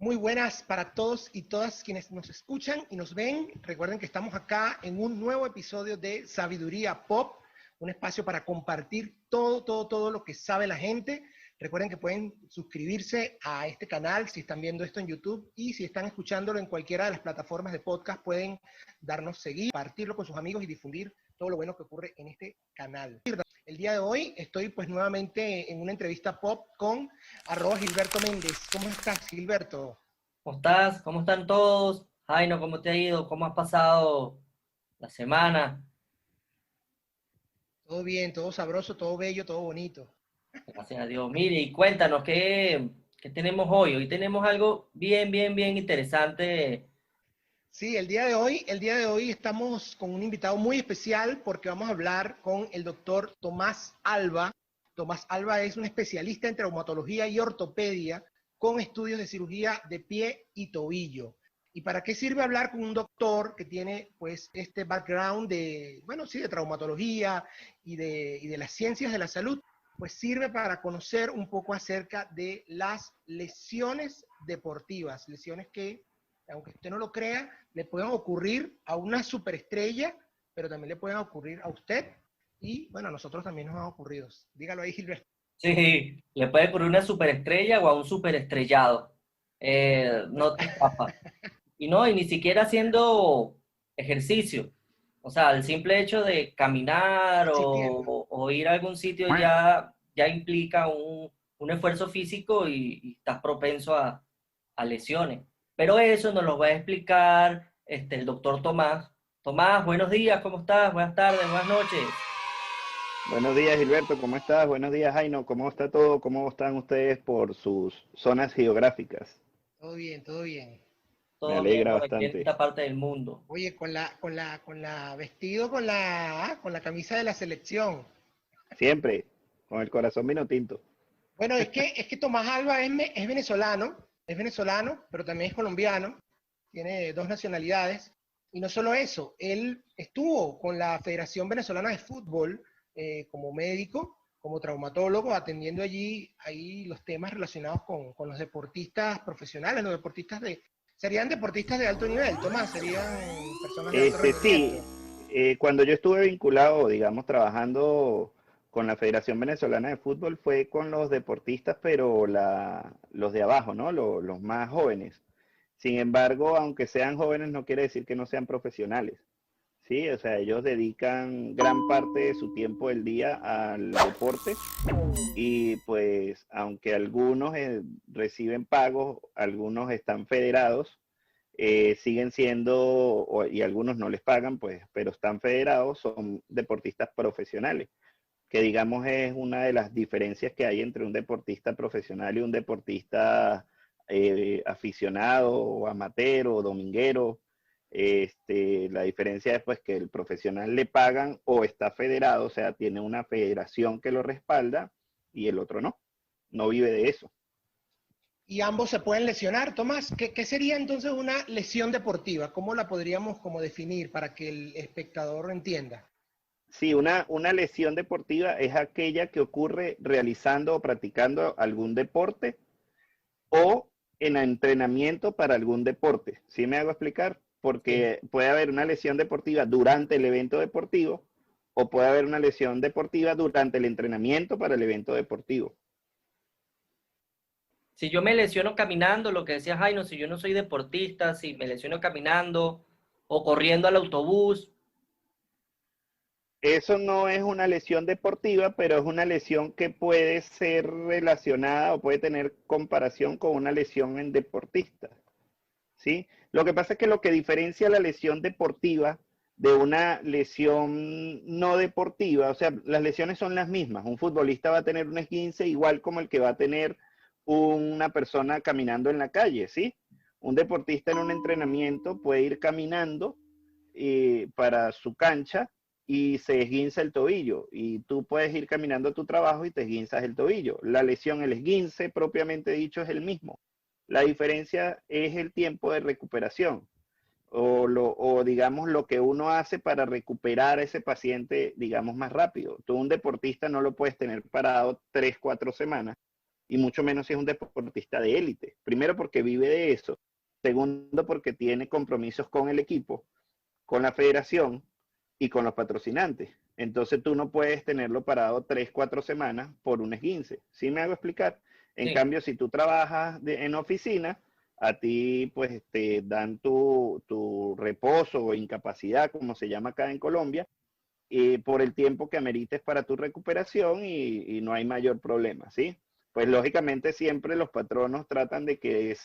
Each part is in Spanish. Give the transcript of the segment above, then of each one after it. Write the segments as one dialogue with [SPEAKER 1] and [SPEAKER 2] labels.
[SPEAKER 1] Muy buenas para todos y todas quienes nos escuchan y nos ven. Recuerden que estamos acá en un nuevo episodio de Sabiduría Pop, un espacio para compartir todo lo que sabe la gente. Recuerden que pueden suscribirse a este canal si están viendo esto en YouTube y si están escuchándolo en cualquiera de las plataformas de podcast pueden darnos seguir, compartirlo con sus amigos y difundir todo lo bueno que ocurre en este canal. El día de hoy estoy pues nuevamente en una entrevista pop con @Gilberto Méndez. ¿Cómo estás, Gilberto?
[SPEAKER 2] ¿Cómo estás? ¿Cómo están todos? Jaino, ¿cómo te ha ido? ¿Cómo has pasado la semana?
[SPEAKER 1] Todo bien, todo sabroso, todo bello, todo bonito.
[SPEAKER 2] Gracias a Dios. Mire, y cuéntanos, ¿qué tenemos hoy? Hoy tenemos algo bien interesante.
[SPEAKER 1] Sí, el día de hoy estamos con un invitado muy especial porque vamos a hablar con el doctor Tomás Alba. Tomás Alba es un especialista en traumatología y ortopedia con estudios de cirugía de pie y tobillo. ¿Y para qué sirve hablar con un doctor que tiene pues este background de, bueno, sí, de traumatología y de las ciencias de la salud? Pues sirve para conocer un poco acerca de las lesiones deportivas, lesiones que, aunque usted no lo crea, le pueden ocurrir a una superestrella, pero también le pueden ocurrir a usted y, bueno, a nosotros también nos han ocurrido. Dígalo ahí, Gilberto.
[SPEAKER 2] Sí, le puede ocurrir una superestrella o a un superestrellado. No te escapa. Y ni siquiera haciendo ejercicio. O sea, el simple hecho de caminar
[SPEAKER 1] Existiendo.
[SPEAKER 2] o ir a algún sitio ya implica un esfuerzo físico y estás propenso a lesiones. Pero eso nos lo va a explicar el doctor Tomás. Tomás, buenos días, ¿cómo estás? Buenas tardes, buenas noches.
[SPEAKER 3] Buenos días, Gilberto, ¿cómo estás? Buenos días, Jaino, ¿cómo está todo? ¿Cómo están ustedes por sus zonas geográficas?
[SPEAKER 1] Todo bien, todo bien.
[SPEAKER 3] Me
[SPEAKER 2] Todo bien
[SPEAKER 3] alegra
[SPEAKER 2] por aquí en
[SPEAKER 3] bastante.
[SPEAKER 2] esta parte del mundo.
[SPEAKER 1] Oye, vestido con la camisa de la selección.
[SPEAKER 3] Siempre, con el corazón vino tinto.
[SPEAKER 1] Bueno, es que Tomás Alba es venezolano, pero también es colombiano, tiene dos nacionalidades, y no solo eso, él estuvo con la Federación Venezolana de Fútbol como médico, como traumatólogo, atendiendo allí ahí los temas relacionados con los deportistas profesionales, serían deportistas de alto nivel, Tomás, serían personas de alto
[SPEAKER 3] Sí,
[SPEAKER 1] rendimiento.
[SPEAKER 3] cuando yo estuve vinculado, digamos, trabajando con la Federación Venezolana de Fútbol, fue con los deportistas, pero los de abajo, ¿no? Los más jóvenes. Sin embargo, aunque sean jóvenes, no quiere decir que no sean profesionales. Sí, o sea, ellos dedican gran parte de su tiempo del día al deporte y pues aunque algunos reciben pagos, algunos están federados, siguen siendo, y algunos no les pagan, pues, pero están federados, son deportistas profesionales, que digamos es una de las diferencias que hay entre un deportista profesional y un deportista aficionado o amateur o dominguero. La diferencia es pues que el profesional le pagan o está federado, o sea, tiene una federación que lo respalda y el otro no vive de eso.
[SPEAKER 1] Y ambos se pueden lesionar, Tomás. ¿Qué sería entonces una lesión deportiva? ¿Cómo la podríamos como definir para que el espectador entienda?
[SPEAKER 3] Sí, una lesión deportiva es aquella que ocurre realizando o practicando algún deporte o en entrenamiento para algún deporte. ¿Sí me hago explicar?
[SPEAKER 1] Sí.
[SPEAKER 3] Porque puede haber una lesión deportiva durante el evento deportivo o puede haber una lesión deportiva durante el entrenamiento para el evento deportivo.
[SPEAKER 2] Si yo me lesiono caminando, lo que decía Jaino, si yo no soy deportista, si me lesiono caminando o corriendo al autobús.
[SPEAKER 3] Eso no es una lesión deportiva, pero es una lesión que puede ser relacionada o puede tener comparación con una lesión en deportista. ¿Sí? Lo que pasa es que lo que diferencia la lesión deportiva de una lesión no deportiva, o sea, las lesiones son las mismas. Un futbolista va a tener un esguince igual como el que va a tener una persona caminando en la calle, ¿sí? Un deportista en un entrenamiento puede ir caminando para su cancha y se esguinza el tobillo. Y tú puedes ir caminando a tu trabajo y te esguinzas el tobillo. La lesión, el esguince propiamente dicho, es el mismo. La diferencia es el tiempo de recuperación o digamos lo que uno hace para recuperar a ese paciente, digamos, más rápido. Tú un deportista no lo puedes tener parado 3, 4 semanas y mucho menos si es un deportista de élite. Primero porque vive de eso, segundo porque tiene compromisos con el equipo, con la federación y con los patrocinantes. Entonces tú no puedes tenerlo parado 3, 4 semanas por un esguince. ¿Sí me hago explicar? En
[SPEAKER 2] Sí.
[SPEAKER 3] cambio, si tú trabajas en oficina, a ti pues te dan tu reposo o incapacidad, como se llama acá en Colombia, por el tiempo que amerites para tu recuperación y no hay mayor problema, ¿sí? Pues lógicamente siempre los patronos tratan de que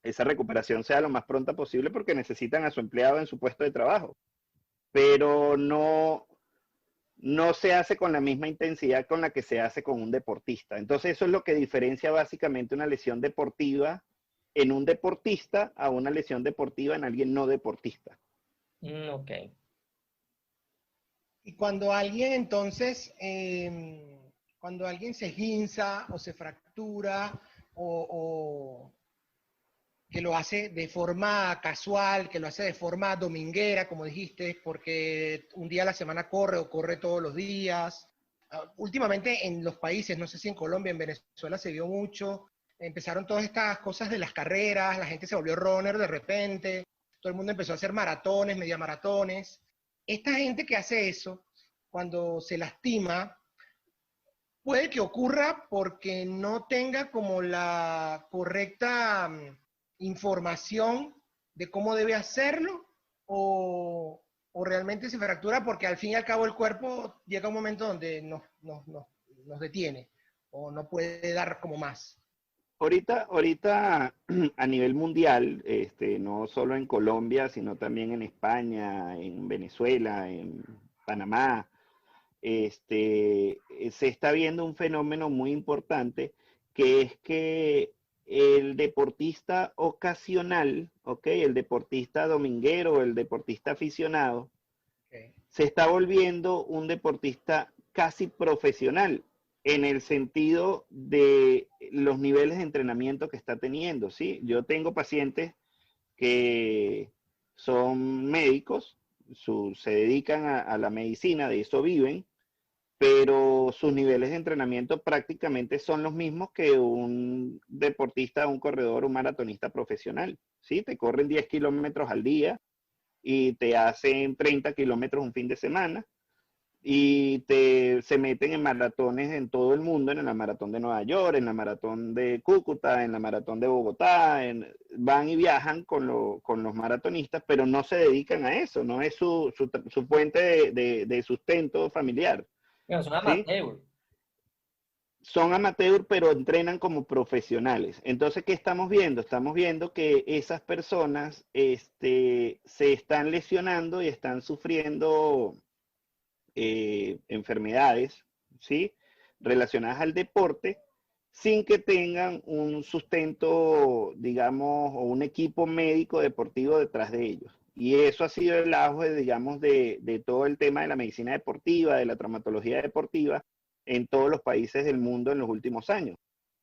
[SPEAKER 3] esa recuperación sea lo más pronta posible porque necesitan a su empleado en su puesto de trabajo, pero no se hace con la misma intensidad con la que se hace con un deportista. Entonces eso es lo que diferencia básicamente una lesión deportiva en un deportista a una lesión deportiva en alguien no deportista.
[SPEAKER 2] Ok.
[SPEAKER 1] Y cuando alguien entonces, cuando alguien se esguinza o se fractura o que lo hace de forma casual, que lo hace de forma dominguera, como dijiste, porque un día a la semana corre o corre todos los días. Últimamente en los países, no sé si en Colombia, en Venezuela se vio mucho, empezaron todas estas cosas de las carreras, la gente se volvió runner de repente, todo el mundo empezó a hacer maratones, media maratones. Esta gente que hace eso, cuando se lastima, puede que ocurra porque no tenga como la correcta información de cómo debe hacerlo o realmente se fractura porque al fin y al cabo el cuerpo llega a un momento donde nos detiene o no puede dar como más.
[SPEAKER 3] Ahorita a nivel mundial, no solo en Colombia, sino también en España, en Venezuela, en Panamá, se está viendo un fenómeno muy importante que es que el deportista ocasional, ¿ok? El deportista dominguero, el deportista aficionado,
[SPEAKER 1] Okay.
[SPEAKER 3] se está volviendo un deportista casi profesional en el sentido de los niveles de entrenamiento que está teniendo, ¿sí? Yo tengo pacientes que son médicos, se dedican a la medicina, de eso viven, pero sus niveles de entrenamiento prácticamente son los mismos que un deportista, un corredor, un maratonista profesional, ¿sí? Te corren 10 kilómetros al día y te hacen 30 kilómetros un fin de semana y se meten en maratones en todo el mundo, en la maratón de Nueva York, en la maratón de Cúcuta, en la maratón de Bogotá, van y viajan con los maratonistas, pero no se dedican a eso, no es su fuente de sustento familiar,
[SPEAKER 2] Bueno, son
[SPEAKER 3] ¿sí?
[SPEAKER 2] amateur.
[SPEAKER 3] Son amateur, pero entrenan como profesionales. Entonces, ¿qué estamos viendo? Estamos viendo que esas personas se están lesionando y están sufriendo enfermedades, ¿sí? Relacionadas al deporte, sin que tengan un sustento, digamos, o un equipo médico deportivo detrás de ellos. Y eso ha sido el auge, digamos, de todo el tema de la medicina deportiva, de la traumatología deportiva en todos los países del mundo en los últimos años,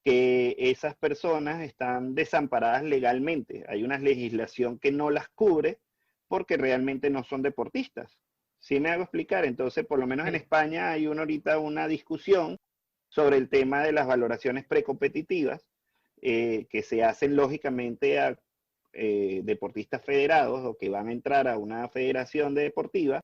[SPEAKER 3] que esas personas están desamparadas legalmente. Hay una legislación que no las cubre porque realmente no son deportistas. ¿Sí me hago explicar? Entonces, por lo menos en
[SPEAKER 2] Sí.
[SPEAKER 3] España hay ahorita una discusión sobre el tema de las valoraciones precompetitivas que se hacen lógicamente a deportistas federados o que van a entrar a una federación deportiva,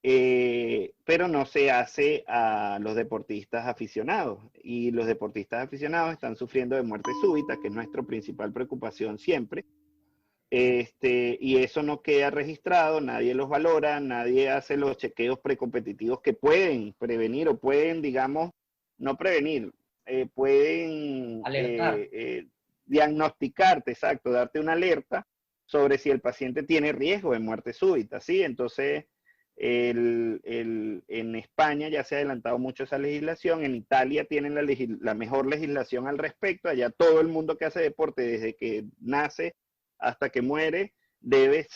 [SPEAKER 3] pero no se hace a los deportistas aficionados. Y los deportistas aficionados están sufriendo de muerte súbita, que es nuestra principal preocupación siempre. Y eso no queda registrado, nadie los valora, nadie hace los chequeos precompetitivos que pueden prevenir o pueden, digamos, no prevenir, pueden
[SPEAKER 2] Alertar.
[SPEAKER 3] diagnosticarte, exacto, darte una alerta sobre si el paciente tiene riesgo de muerte súbita, ¿sí? Entonces, en España ya se ha adelantado mucho esa legislación, en Italia tienen la mejor legislación al respecto, allá todo el mundo que hace deporte desde que nace hasta que muere debe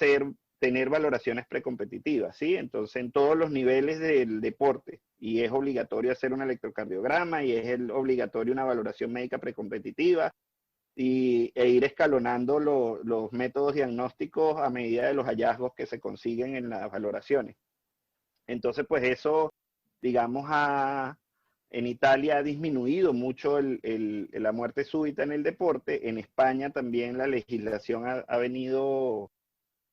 [SPEAKER 3] tener valoraciones precompetitivas, ¿sí? Entonces, en todos los niveles del deporte, y es obligatorio hacer un electrocardiograma, y es obligatorio una valoración médica precompetitiva, e ir escalonando los métodos diagnósticos a medida de los hallazgos que se consiguen en las valoraciones. Entonces, pues eso, digamos, ha En Italia ha disminuido mucho la muerte súbita en el deporte. En España también la legislación ha venido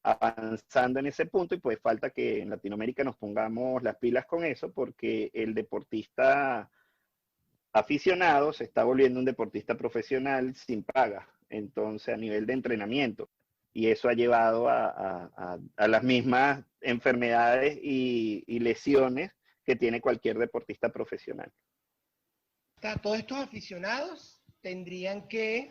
[SPEAKER 3] avanzando en ese punto y pues falta que en Latinoamérica nos pongamos las pilas con eso porque el deportista aficionado se está volviendo un deportista profesional sin paga, entonces a nivel de entrenamiento. Y eso ha llevado a las mismas enfermedades y lesiones que tiene cualquier deportista profesional.
[SPEAKER 1] Todos estos aficionados tendrían que,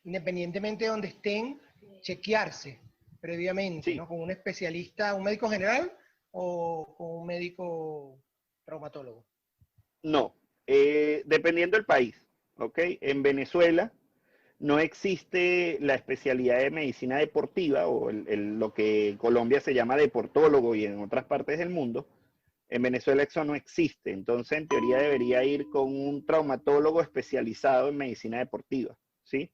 [SPEAKER 1] independientemente de donde estén, chequearse previamente,
[SPEAKER 3] Sí.
[SPEAKER 1] ¿no? Con un especialista, un médico general o con un médico traumatólogo.
[SPEAKER 3] No, dependiendo del país, ¿ok? En Venezuela no existe la especialidad de medicina deportiva o lo que en Colombia se llama deportólogo y en otras partes del mundo. En Venezuela eso no existe, entonces en teoría debería ir con un traumatólogo especializado en medicina deportiva, ¿sí?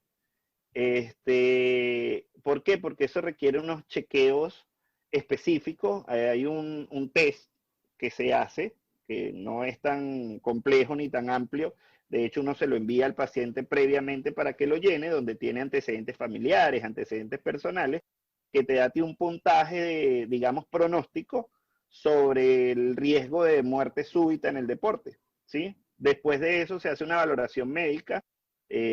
[SPEAKER 3] ¿Por qué? Porque eso requiere unos chequeos específicos. Hay un test que se hace, que no es tan complejo ni tan amplio. De hecho, uno se lo envía al paciente previamente para que lo llene, donde tiene antecedentes familiares, antecedentes personales, que te da un puntaje de, digamos, pronóstico sobre el riesgo de muerte súbita en el deporte, ¿sí? Después de eso se hace una valoración médica.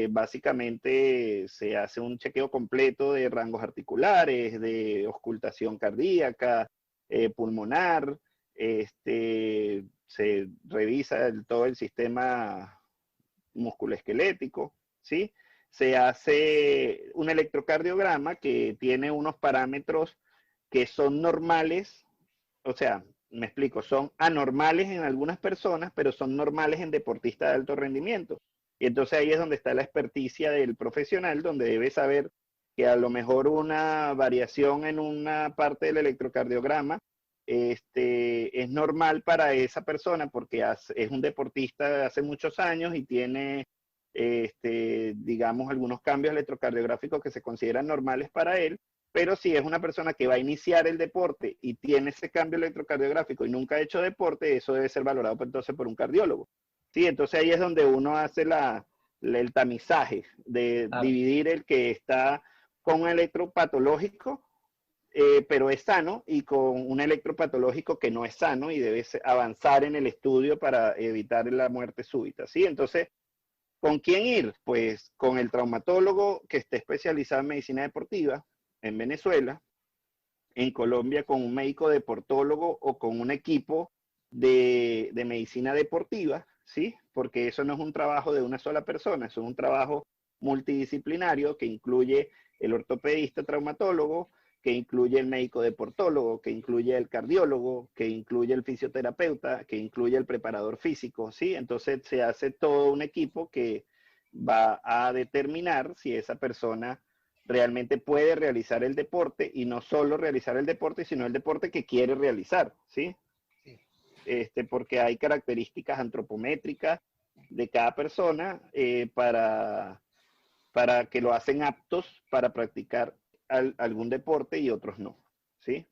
[SPEAKER 3] Básicamente se hace un chequeo completo de rangos articulares, de auscultación cardíaca, pulmonar, se revisa todo el sistema musculoesquelético, ¿sí? Se hace un electrocardiograma que tiene unos parámetros que son normales, o sea, me explico, son anormales en algunas personas, pero son normales en deportistas de alto rendimiento. Y entonces ahí es donde está la experticia del profesional, donde debe saber que a lo mejor una variación en una parte del electrocardiograma es normal para esa persona porque es un deportista de hace muchos años y tiene, digamos, algunos cambios electrocardiográficos que se consideran normales para él. Pero si es una persona que va a iniciar el deporte y tiene ese cambio electrocardiográfico y nunca ha hecho deporte, eso debe ser valorado entonces por un cardiólogo. Sí, entonces ahí es donde uno hace el tamizaje de
[SPEAKER 2] Claro.
[SPEAKER 3] dividir el que está con un electropatológico, pero es sano, y con un electropatológico que no es sano y debe avanzar en el estudio para evitar la muerte súbita. ¿Sí? Entonces, ¿con quién ir? Pues con el traumatólogo que esté especializado en medicina deportiva en Venezuela, en Colombia con un médico deportólogo o con un equipo de medicina deportiva, ¿sí? Porque eso no es un trabajo de una sola persona, eso es un trabajo multidisciplinario que incluye el ortopedista traumatólogo, que incluye el médico deportólogo, que incluye el cardiólogo, que incluye el fisioterapeuta, que incluye el preparador físico, ¿sí? Entonces se hace todo un equipo que va a determinar si esa persona realmente puede realizar el deporte, y no solo realizar el deporte, sino el deporte que quiere realizar, ¿sí?
[SPEAKER 1] Sí.
[SPEAKER 3] Porque hay características antropométricas de cada persona para que lo hacen aptos para practicar algún deporte y otros no, ¿sí?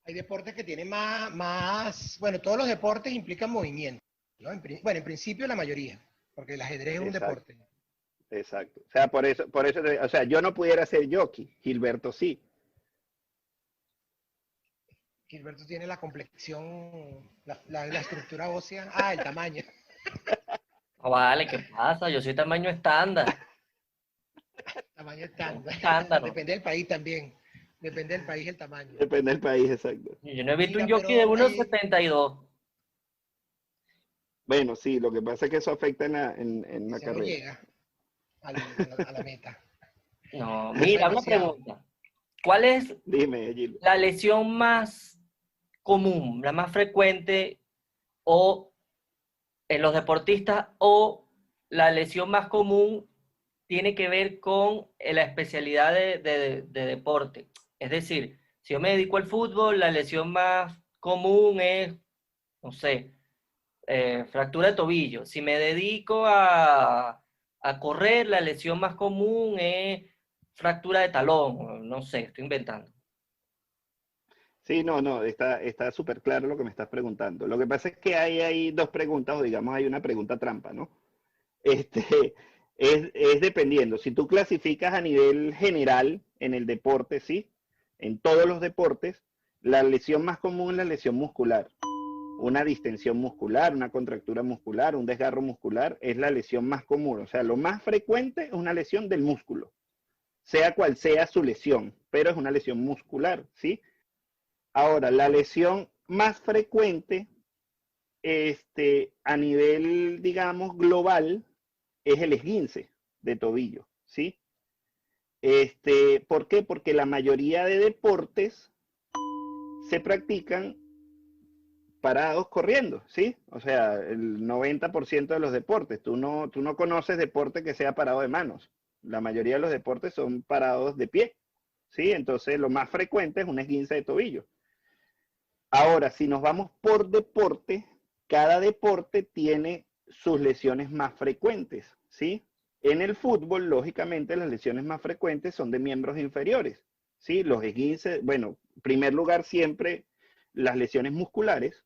[SPEAKER 1] Hay deportes que tienen bueno, todos los deportes implican movimiento, ¿no? Bueno, en principio la mayoría, porque el ajedrez es un
[SPEAKER 3] Exacto,
[SPEAKER 1] deporte.
[SPEAKER 3] exacto. O sea, o sea, yo no pudiera ser jockey, Gilberto sí.
[SPEAKER 1] Gilberto tiene la complexión, la estructura ósea, el tamaño.
[SPEAKER 2] No vale, ¿qué pasa? Yo soy tamaño estándar.
[SPEAKER 1] Tamaño
[SPEAKER 2] Tamaño
[SPEAKER 1] estándar.
[SPEAKER 2] estándar.
[SPEAKER 1] Depende del país también. Depende del país el tamaño.
[SPEAKER 3] Depende del país, exacto.
[SPEAKER 2] Yo no he visto un
[SPEAKER 1] Mira,
[SPEAKER 2] jockey de
[SPEAKER 1] pero
[SPEAKER 2] 1,72.
[SPEAKER 3] Bueno, sí, lo que pasa es que eso afecta en la
[SPEAKER 1] se no
[SPEAKER 3] carrera.
[SPEAKER 1] llega a la meta.
[SPEAKER 2] No,
[SPEAKER 1] Pesa
[SPEAKER 2] mira, una
[SPEAKER 1] demasiado.
[SPEAKER 2] pregunta. ¿Cuál es
[SPEAKER 3] Dime, Gil.
[SPEAKER 2] la lesión más común, la más frecuente o en los deportistas, o la lesión más común tiene que ver con la especialidad de deporte? Es decir, si yo me dedico al fútbol, la lesión más común es, no sé, fractura de tobillo. Si me dedico a correr, la lesión más común es fractura de talón. No sé, estoy inventando.
[SPEAKER 3] Sí, no, está súper claro lo que me estás preguntando. Lo que pasa es que hay dos preguntas, o digamos hay una pregunta trampa, ¿no? Este, es dependiendo. Si tú clasificas a nivel general en el deporte, sí, en todos los deportes, la lesión más común es la lesión muscular. Una distensión muscular, una contractura muscular, un desgarro muscular es la lesión más común. O sea, lo más frecuente es una lesión del músculo, sea cual sea su lesión, pero es una lesión muscular, ¿sí? Ahora, la lesión más frecuente a nivel, digamos, global es el esguince de tobillo, ¿sí? ¿Por qué? Porque la mayoría de deportes se practican parados corriendo, ¿sí? O sea, el 90% de los deportes. Tú no conoces deporte que sea parado de manos. La mayoría de los deportes son parados de pie, ¿sí? Entonces, lo más frecuente es un esguince de tobillo. Ahora, si nos vamos por deporte, cada deporte tiene sus lesiones más frecuentes, ¿sí? En el fútbol, lógicamente, las lesiones más frecuentes son de miembros inferiores, ¿sí? Los esguinces, bueno, en primer lugar siempre las lesiones musculares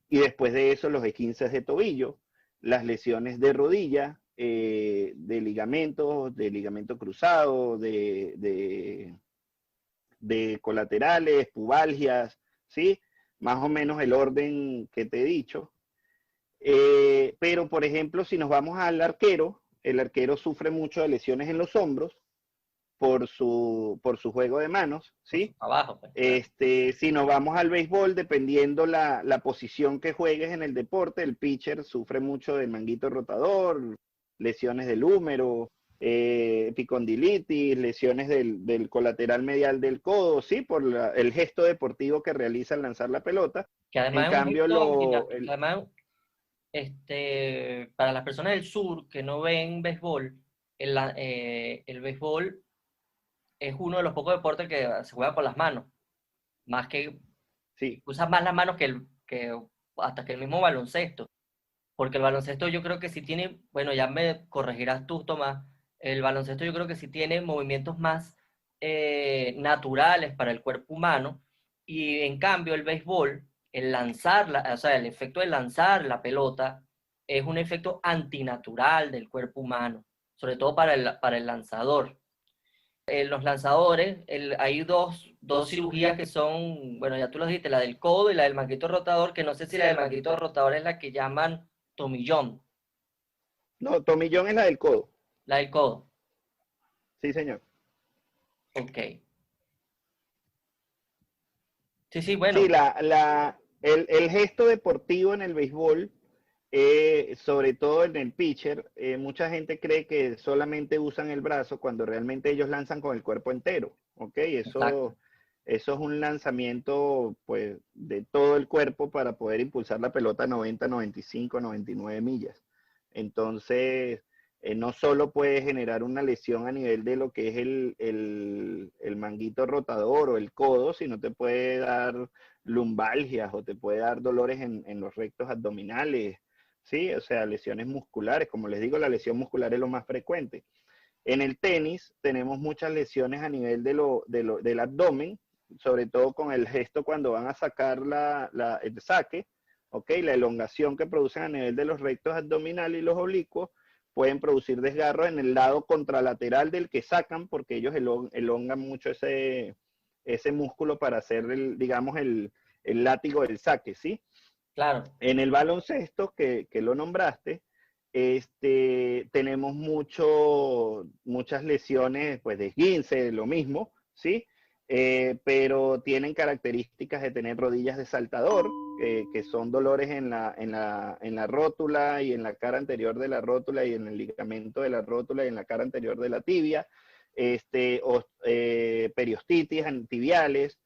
[SPEAKER 3] y después de eso los esguinces de tobillo, las lesiones de rodilla, de ligamento cruzado, de colaterales, pubalgias, ¿sí? Más o menos el orden que te he dicho. Pero, por ejemplo, si nos vamos al arquero, el arquero sufre mucho de lesiones en los hombros por su juego de manos, ¿sí?
[SPEAKER 2] Abajo, pues, claro.
[SPEAKER 3] Si nos vamos al béisbol, dependiendo la posición que juegues en el deporte, el pitcher sufre mucho del manguito rotador, lesiones del húmero, epicondilitis, lesiones del colateral medial del codo, ¿sí? Por el gesto deportivo que realiza al lanzar la pelota.
[SPEAKER 2] Que
[SPEAKER 3] En
[SPEAKER 2] además es un
[SPEAKER 3] cambio,
[SPEAKER 2] gesto, que además, para las personas del sur que no ven béisbol, el béisbol es uno de los pocos deportes que se juega con las manos, más que
[SPEAKER 3] sí,
[SPEAKER 2] usas más las manos hasta que el mismo baloncesto, porque el baloncesto yo creo que sí tiene, bueno, ya me corregirás tú, Tomás, el baloncesto yo creo que sí tiene movimientos más naturales para el cuerpo humano, y en cambio el béisbol, o sea, el efecto de lanzar la pelota es un efecto antinatural del cuerpo humano, sobre todo para el lanzador. Los lanzadores, hay dos cirugías que son, bueno, ya tú lo dijiste, la del codo y la del manguito rotador, que no sé si la del manguito rotador es la que llaman tomillón,
[SPEAKER 3] no, tomillón es la del codo,
[SPEAKER 2] la del codo.
[SPEAKER 3] sí, señor.
[SPEAKER 2] Ok. Sí, sí,
[SPEAKER 3] Sí,
[SPEAKER 2] bueno,
[SPEAKER 3] el gesto deportivo en el béisbol, sobre todo en el pitcher, mucha gente cree que solamente usan el brazo cuando realmente ellos lanzan con el cuerpo entero, ¿ok?
[SPEAKER 2] exacto.
[SPEAKER 3] Eso es un lanzamiento, pues, de todo el cuerpo para poder impulsar la pelota a 90, 95, 99 millas. Entonces, no solo puede generar una lesión a nivel de lo que es el manguito rotador o el codo, sino te puede dar lumbalgias o te puede dar dolores en los rectos abdominales, ¿sí? O sea, lesiones musculares. Como les digo, la lesión muscular es lo más frecuente. En el tenis tenemos muchas lesiones a nivel del abdomen, sobre todo con el gesto cuando van a sacar el saque, ¿ok? La elongación que producen a nivel de los rectos abdominales y los oblicuos pueden producir desgarros en el lado contralateral del que sacan, porque ellos elongan mucho ese músculo para hacer, digamos, el látigo del saque, ¿sí?
[SPEAKER 2] Claro,
[SPEAKER 3] En el baloncesto, que lo nombraste, tenemos muchas lesiones pues, de esguince, lo mismo, ¿sí? Pero tienen características de tener rodillas de saltador, que son dolores en la rótula y en la cara anterior de la rótula y en el ligamento de la rótula y en la cara anterior de la tibia, periostitis tibiales,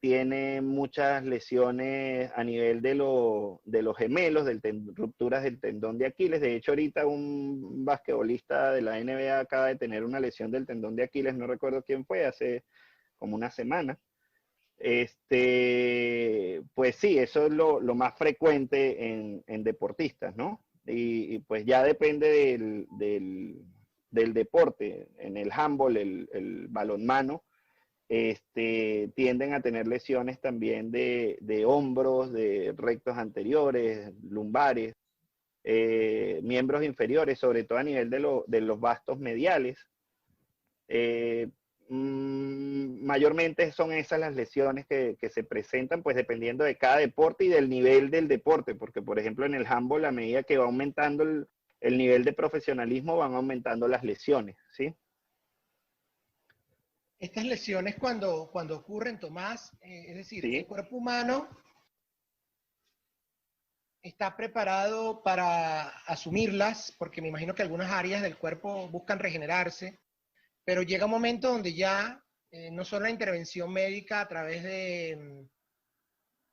[SPEAKER 3] tiene muchas lesiones a nivel de los gemelos, rupturas del tendón de Aquiles. De hecho, ahorita un basquetbolista de la NBA acaba de tener una lesión del tendón de Aquiles, no recuerdo quién fue, hace como una semana. Pues sí, eso es lo más frecuente en deportistas, ¿no? Y pues ya depende del deporte. En el handball, el balonmano, tienden a tener lesiones también de hombros, de rectos anteriores, lumbares, miembros inferiores, sobre todo a nivel de los vastos mediales. Mayormente son esas las lesiones que se presentan, pues dependiendo de cada deporte y del nivel del deporte, porque por ejemplo en el handball, a medida que va aumentando el nivel de profesionalismo, van aumentando las lesiones, ¿sí?
[SPEAKER 1] Estas lesiones cuando ocurren, Tomás, es decir, el
[SPEAKER 3] Sí,
[SPEAKER 1] cuerpo humano está preparado para asumirlas, porque me imagino que algunas áreas del cuerpo buscan regenerarse, pero llega un momento donde ya no solo la intervención médica a través de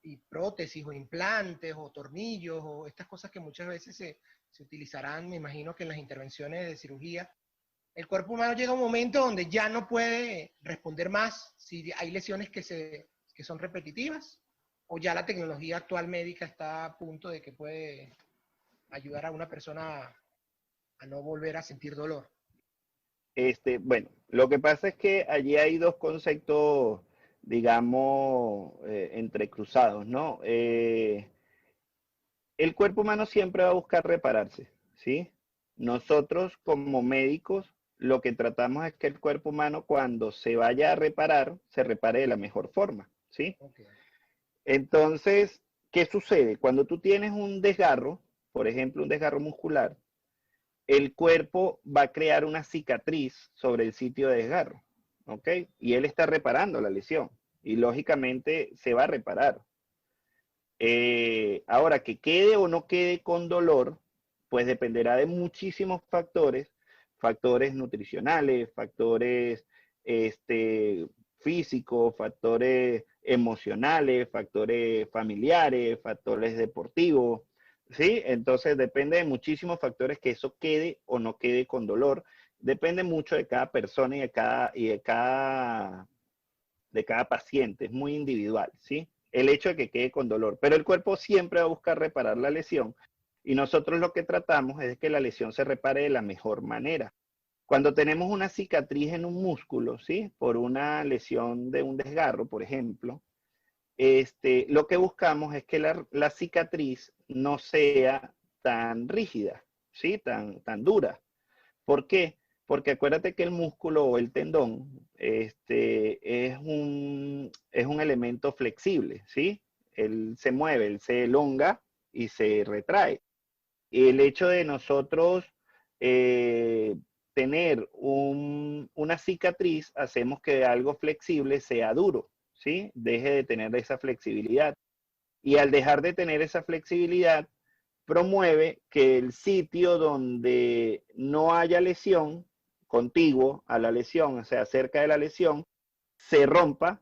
[SPEAKER 1] y prótesis o implantes o tornillos o estas cosas que muchas veces se utilizarán, me imagino que en las intervenciones de cirugía, el cuerpo humano llega a un momento donde ya no puede responder más si hay lesiones que son repetitivas o ya la tecnología actual médica está a punto de que puede ayudar a una persona a no volver a sentir dolor.
[SPEAKER 3] bueno, lo que pasa es que allí hay dos conceptos, digamos, entrecruzados, ¿no? El cuerpo humano siempre va a buscar repararse, ¿sí? Nosotros como médicos lo que tratamos es que el cuerpo humano cuando se vaya a reparar, se repare de la mejor forma, ¿sí?
[SPEAKER 1] Okay.
[SPEAKER 3] Entonces, ¿qué sucede? Cuando tú tienes un desgarro, por ejemplo, un desgarro muscular, el cuerpo va a crear una cicatriz sobre el sitio de desgarro, ¿ok? Y él está reparando la lesión y lógicamente se va a reparar. Ahora, que quede o no quede con dolor, pues dependerá de muchísimos factores, factores nutricionales, factores físicos, factores emocionales, factores familiares, factores deportivos, ¿sí? Entonces depende de muchísimos factores que eso quede o no quede con dolor. Depende mucho de cada persona de cada paciente, es muy individual, ¿sí? El hecho de que quede con dolor, pero el cuerpo siempre va a buscar reparar la lesión y nosotros lo que tratamos es que la lesión se repare de la mejor manera. Cuando tenemos una cicatriz en un músculo, ¿sí? Por una lesión de un desgarro, por ejemplo, lo que buscamos es que la cicatriz no sea tan rígida, ¿sí? Tan dura. ¿Por qué? Porque acuérdate que el músculo o el tendón es un elemento flexible, ¿sí? Él se mueve, él se elonga y se retrae. Y el hecho de nosotros eh, tener una cicatriz, hacemos que algo flexible sea duro, ¿sí? Deje de tener esa flexibilidad. Y al dejar de tener esa flexibilidad, promueve que el sitio donde no haya lesión, contiguo a la lesión, o sea, cerca de la lesión, se rompa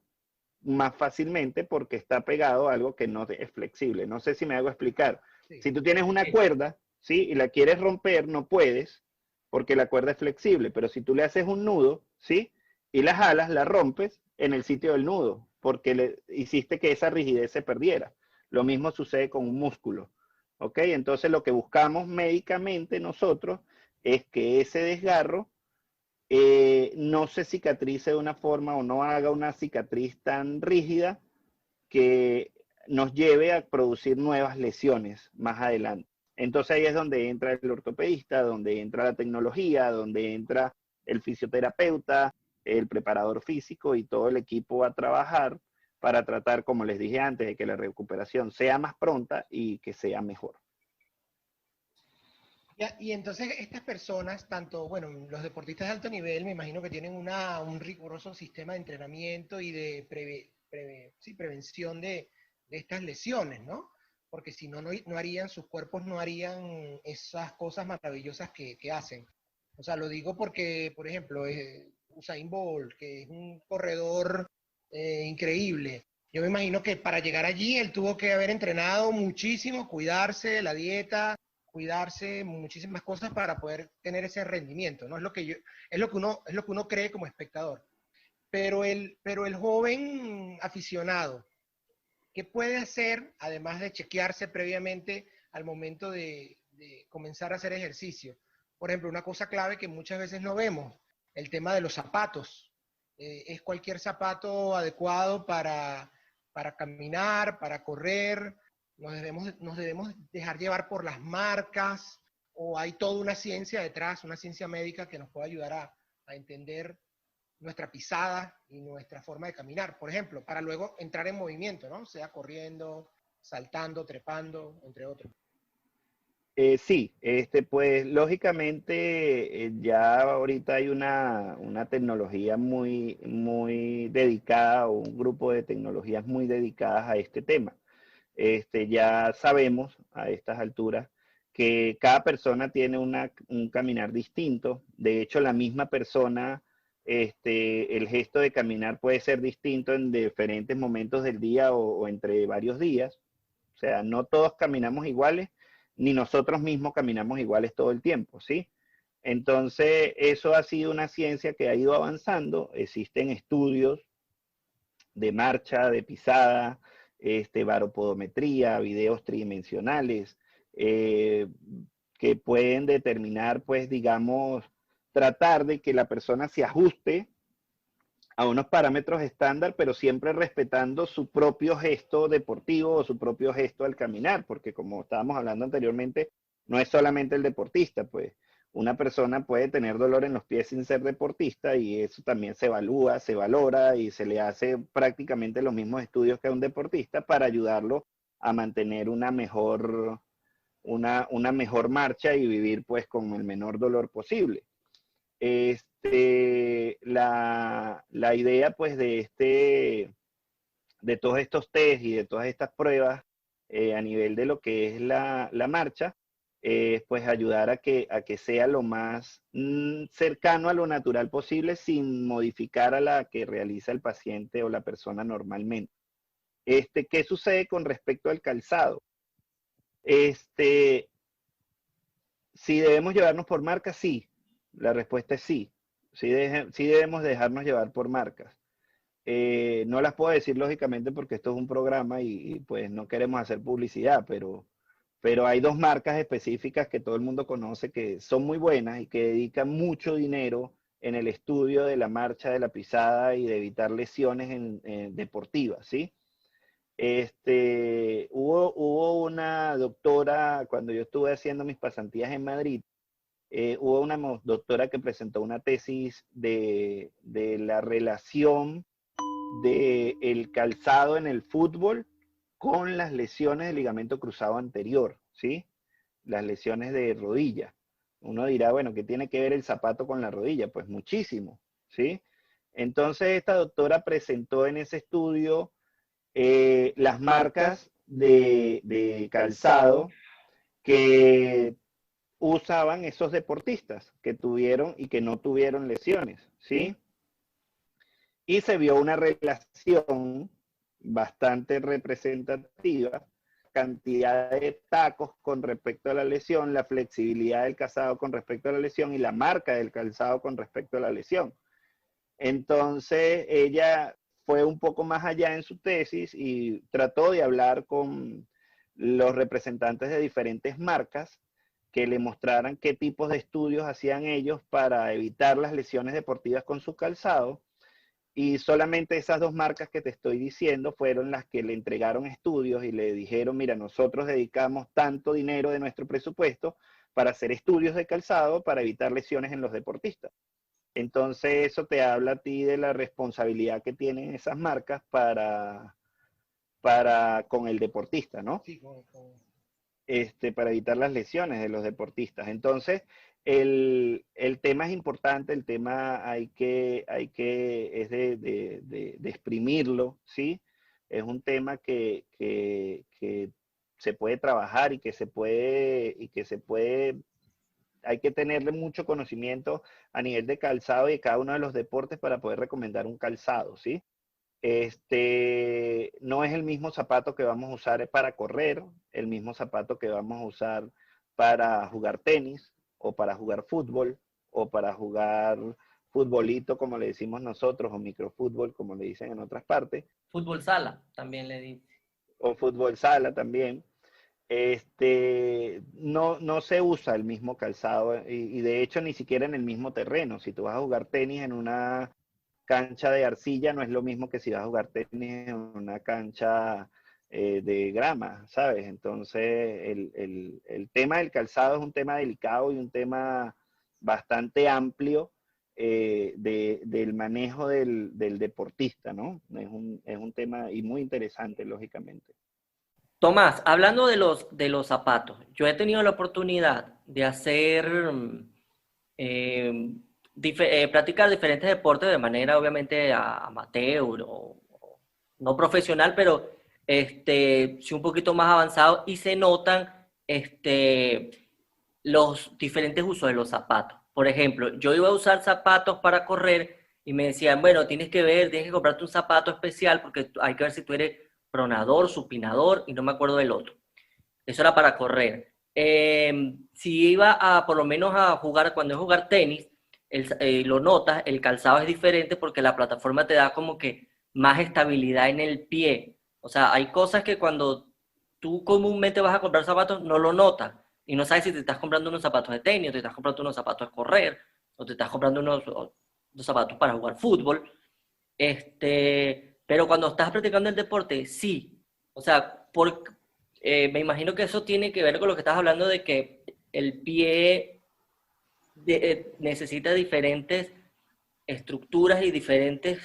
[SPEAKER 3] más fácilmente porque está pegado a algo que no es flexible. No sé si me hago explicar.
[SPEAKER 1] Sí.
[SPEAKER 3] Si tú tienes una cuerda, ¿sí? Y la quieres romper, no puedes porque la cuerda es flexible, pero si tú le haces un nudo, ¿sí? Y la jalas, la rompes en el sitio del nudo porque le hiciste que esa rigidez se perdiera. Lo mismo sucede con un músculo. ¿Ok? Entonces lo que buscamos médicamente nosotros es que ese desgarro no se cicatrice de una forma o no haga una cicatriz tan rígida que nos lleve a producir nuevas lesiones más adelante. Entonces ahí es donde entra el ortopedista, donde entra la tecnología, donde entra el fisioterapeuta, el preparador físico y todo el equipo a trabajar para tratar, como les dije antes, de que la recuperación sea más pronta y que sea mejor.
[SPEAKER 1] Y entonces estas personas, tanto, bueno, los deportistas de alto nivel, me imagino que tienen un riguroso sistema de entrenamiento y de prevención de estas lesiones, ¿no? Porque si no, no harían, sus cuerpos no harían esas cosas maravillosas que hacen. O sea, lo digo porque, por ejemplo, Usain Bolt, que es un corredor increíble. Yo me imagino que para llegar allí él tuvo que haber entrenado muchísimo, cuidarse, la dieta, cuidarse, muchísimas cosas para poder tener ese rendimiento, ¿no? Es lo que uno cree como espectador. Pero el joven aficionado, ¿qué puede hacer, además de chequearse previamente al momento de comenzar a hacer ejercicio? Por ejemplo, una cosa clave que muchas veces no vemos, el tema de los zapatos. Es cualquier zapato adecuado para caminar, para correr. Nos debemos dejar llevar por las marcas, o hay toda una ciencia detrás, una ciencia médica que nos puede ayudar a entender nuestra pisada y nuestra forma de caminar, por ejemplo, para luego entrar en movimiento, ¿no? Sea corriendo, saltando, trepando, entre otros.
[SPEAKER 3] Sí, pues lógicamente ya ahorita hay una tecnología muy dedicada, o un grupo de tecnologías muy dedicadas a este tema. Ya sabemos a estas alturas que cada persona tiene un caminar distinto. De hecho, la misma persona, el gesto de caminar puede ser distinto en diferentes momentos del día o entre varios días. O sea, no todos caminamos iguales, ni nosotros mismos caminamos iguales todo el tiempo, ¿sí? Entonces, eso ha sido una ciencia que ha ido avanzando. Existen estudios de marcha, de pisada, baropodometría, videos tridimensionales, eh, que pueden determinar, pues, digamos, tratar de que la persona se ajuste a unos parámetros estándar, pero siempre respetando su propio gesto deportivo o su propio gesto al caminar, porque como estábamos hablando anteriormente, no es solamente el deportista, pues una persona puede tener dolor en los pies sin ser deportista, y eso también se evalúa, se valora y se le hace prácticamente los mismos estudios que a un deportista para ayudarlo a mantener una mejor marcha y vivir pues con el menor dolor posible. La idea pues de todos estos test y de todas estas pruebas, a nivel de lo que es la marcha, pues ayudar a que sea lo más cercano a lo natural posible, sin modificar a la que realiza el paciente o la persona normalmente. ¿Qué sucede con respecto al calzado? Si debemos llevarnos por marcas, sí. La respuesta es sí. Sí debemos dejarnos llevar por marcas. No las puedo decir lógicamente porque esto es un programa y pues no queremos hacer publicidad, pero hay dos marcas específicas que todo el mundo conoce, que son muy buenas y que dedican mucho dinero en el estudio de la marcha, de la pisada y de evitar lesiones deportivas, ¿sí? Hubo una doctora, cuando yo estuve haciendo mis pasantías en Madrid, hubo una doctora que presentó una tesis de la relación del calzado en el fútbol con las lesiones del ligamento cruzado anterior, ¿sí? Las lesiones de rodilla. Uno dirá, bueno, ¿qué tiene que ver el zapato con la rodilla? Pues muchísimo, ¿sí? Entonces esta doctora presentó en ese estudio las marcas de calzado que usaban esos deportistas que tuvieron y que no tuvieron lesiones, ¿sí? Y se vio una relación bastante representativa, cantidad de tacos con respecto a la lesión, la flexibilidad del calzado con respecto a la lesión y la marca del calzado con respecto a la lesión. Entonces ella fue un poco más allá en su tesis y trató de hablar con los representantes de diferentes marcas que le mostraran qué tipos de estudios hacían ellos para evitar las lesiones deportivas con su calzado. Y solamente esas dos marcas que te estoy diciendo fueron las que le entregaron estudios y le dijeron, mira, nosotros dedicamos tanto dinero de nuestro presupuesto para hacer estudios de calzado para evitar lesiones en los deportistas. Entonces eso te habla a ti de la responsabilidad que tienen esas marcas con el deportista, ¿no?
[SPEAKER 1] Sí,
[SPEAKER 3] Para evitar las lesiones de los deportistas. Entonces, el tema es importante, el tema es de exprimirlo, ¿sí? Es un tema que se puede trabajar y que se puede, hay que tenerle mucho conocimiento a nivel de calzado y de cada uno de los deportes para poder recomendar un calzado, ¿sí? No es el mismo zapato que vamos a usar para correr, el mismo zapato que vamos a usar para jugar tenis o para jugar fútbol o para jugar futbolito, como le decimos nosotros, o microfútbol, como le dicen en otras partes.
[SPEAKER 2] Fútbol sala, también le dice.
[SPEAKER 3] O fútbol sala también. No se usa el mismo calzado y de hecho ni siquiera en el mismo terreno. Si tú vas a jugar tenis cancha de arcilla no es lo mismo que si vas a jugar tenis en una cancha de grama, ¿sabes? Entonces, el tema del calzado es un tema delicado y un tema bastante amplio del manejo del deportista, ¿no? Es un tema y muy interesante, lógicamente.
[SPEAKER 2] Tomás, hablando de los zapatos, yo he tenido la oportunidad de hacer, eh, practicar diferentes deportes de manera obviamente amateur o no profesional, pero sí un poquito más avanzado y se notan los diferentes usos de los zapatos. Por ejemplo, yo iba a usar zapatos para correr y me decían, bueno, tienes que comprarte un zapato especial porque hay que ver si tú eres pronador, supinador y no me acuerdo del otro. Eso era para correr. Si iba a, por lo menos a jugar, cuando es jugar tenis, lo notas, el calzado es diferente porque la plataforma te da como que más estabilidad en el pie. O sea, hay cosas que cuando tú comúnmente vas a comprar zapatos no lo notas y no sabes si te estás comprando unos zapatos de tenis o te estás comprando unos zapatos de correr o te estás comprando unos zapatos para jugar fútbol. Pero cuando estás practicando el deporte, sí. O sea, me imagino que eso tiene que ver con lo que estás hablando de que el pie necesita diferentes estructuras y diferentes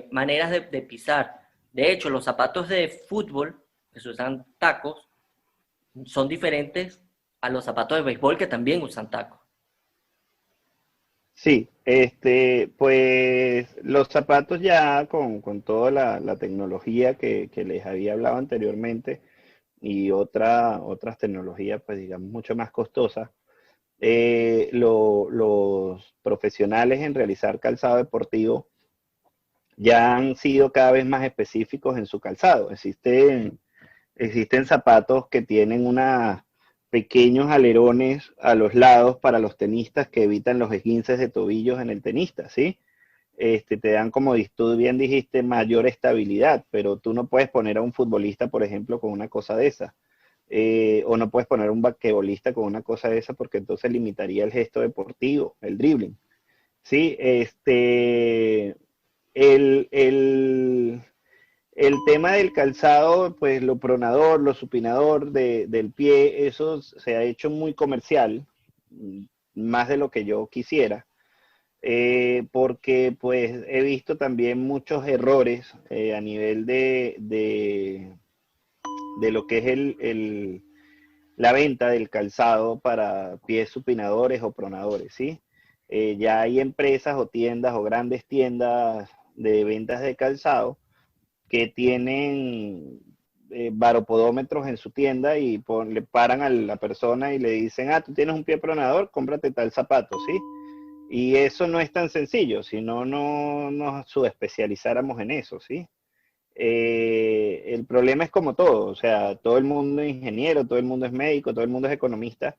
[SPEAKER 2] maneras de pisar. De hecho, los zapatos de fútbol, que se usan tacos, son diferentes a los zapatos de béisbol que también usan tacos.
[SPEAKER 3] Sí, pues los zapatos ya con toda la tecnología que les había hablado anteriormente y otras tecnologías, pues digamos, mucho más costosas, los profesionales en realizar calzado deportivo ya han sido cada vez más específicos en su calzado. Existen zapatos que tienen unos pequeños alerones a los lados para los tenistas que evitan los esguinces de tobillos en el tenista, ¿sí? Te dan, como tú bien dijiste, mayor estabilidad, pero tú no puedes poner a un futbolista, por ejemplo, con una cosa de esa. O no puedes poner a un basquetbolista con una cosa de esa porque entonces limitaría el gesto deportivo, el dribbling. Sí, el, el, el tema del calzado, pues lo pronador, lo supinador del pie, eso se ha hecho muy comercial, más de lo que yo quisiera, porque pues he visto también muchos errores a nivel de lo que es la venta del calzado para pies supinadores o pronadores, ¿sí? Ya hay empresas o tiendas o grandes tiendas de ventas de calzado que tienen varopodómetros en su tienda y le paran a la persona y le dicen, tú tienes un pie pronador, cómprate tal zapato, ¿sí? Y eso no es tan sencillo, si no nos subespecializáramos en eso, ¿sí? El problema es como todo, o sea, todo el mundo es ingeniero, todo el mundo es médico, todo el mundo es economista,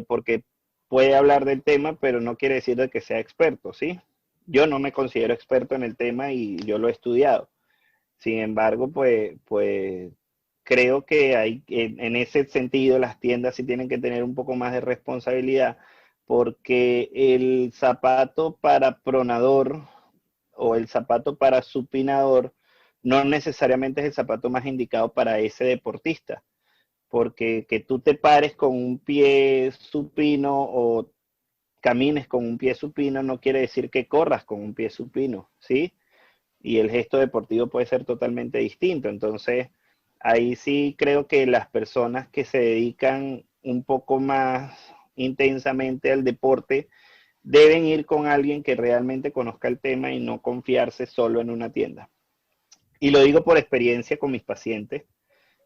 [SPEAKER 3] porque puede hablar del tema, pero no quiere decir de que sea experto, ¿sí? Yo no me considero experto en el tema y yo lo he estudiado. Sin embargo, pues creo que en ese sentido las tiendas sí tienen que tener un poco más de responsabilidad porque el zapato para pronador o el zapato para supinador no necesariamente es el zapato más indicado para ese deportista, porque que tú te pares con un pie supino o camines con un pie supino no quiere decir que corras con un pie supino, ¿sí? Y el gesto deportivo puede ser totalmente distinto. Entonces, ahí sí creo que las personas que se dedican un poco más intensamente al deporte deben ir con alguien que realmente conozca el tema y no confiarse solo en una tienda. Y lo digo por experiencia con mis pacientes.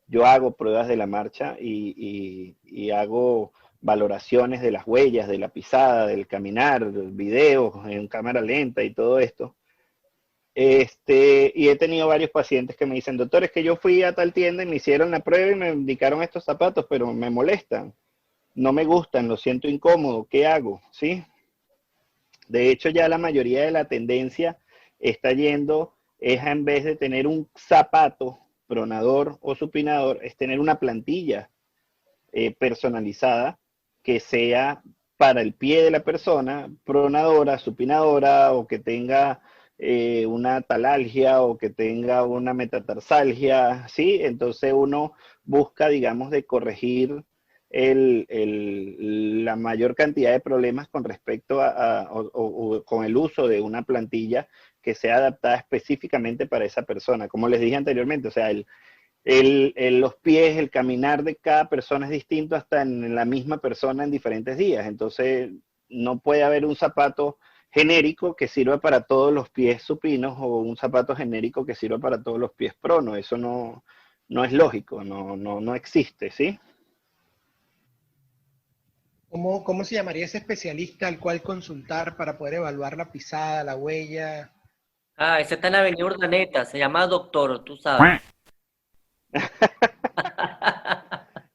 [SPEAKER 3] Yo hago pruebas de la marcha y hago valoraciones de las huellas, de la pisada, del caminar, videos en cámara lenta y todo esto. Y he tenido varios pacientes que me dicen, doctor, es que yo fui a tal tienda y me hicieron la prueba y me indicaron estos zapatos, pero me molestan, no me gustan, lo siento incómodo, ¿qué hago? ¿Sí? De hecho, ya la mayoría de la tendencia está yendo, es en vez de tener un zapato pronador o supinador, es tener una plantilla personalizada que sea para el pie de la persona, pronadora, supinadora, o que tenga una talalgia o que tenga una metatarsalgia, ¿sí? Entonces uno busca, digamos, de corregir la mayor cantidad de problemas con respecto o con el uso de una plantilla que sea adaptada específicamente para esa persona. Como les dije anteriormente, o sea, los pies, el caminar de cada persona es distinto hasta en la misma persona en diferentes días. Entonces, no puede haber un zapato genérico que sirva para todos los pies supinos o un zapato genérico que sirva para todos los pies pronos. Eso no es lógico, no existe, ¿sí?
[SPEAKER 1] ¿Cómo se llamaría ese especialista al cual consultar para poder evaluar la pisada, la huella?
[SPEAKER 2] Ah, ese está en la Avenida Urdaneta, se llama Doctor, tú sabes.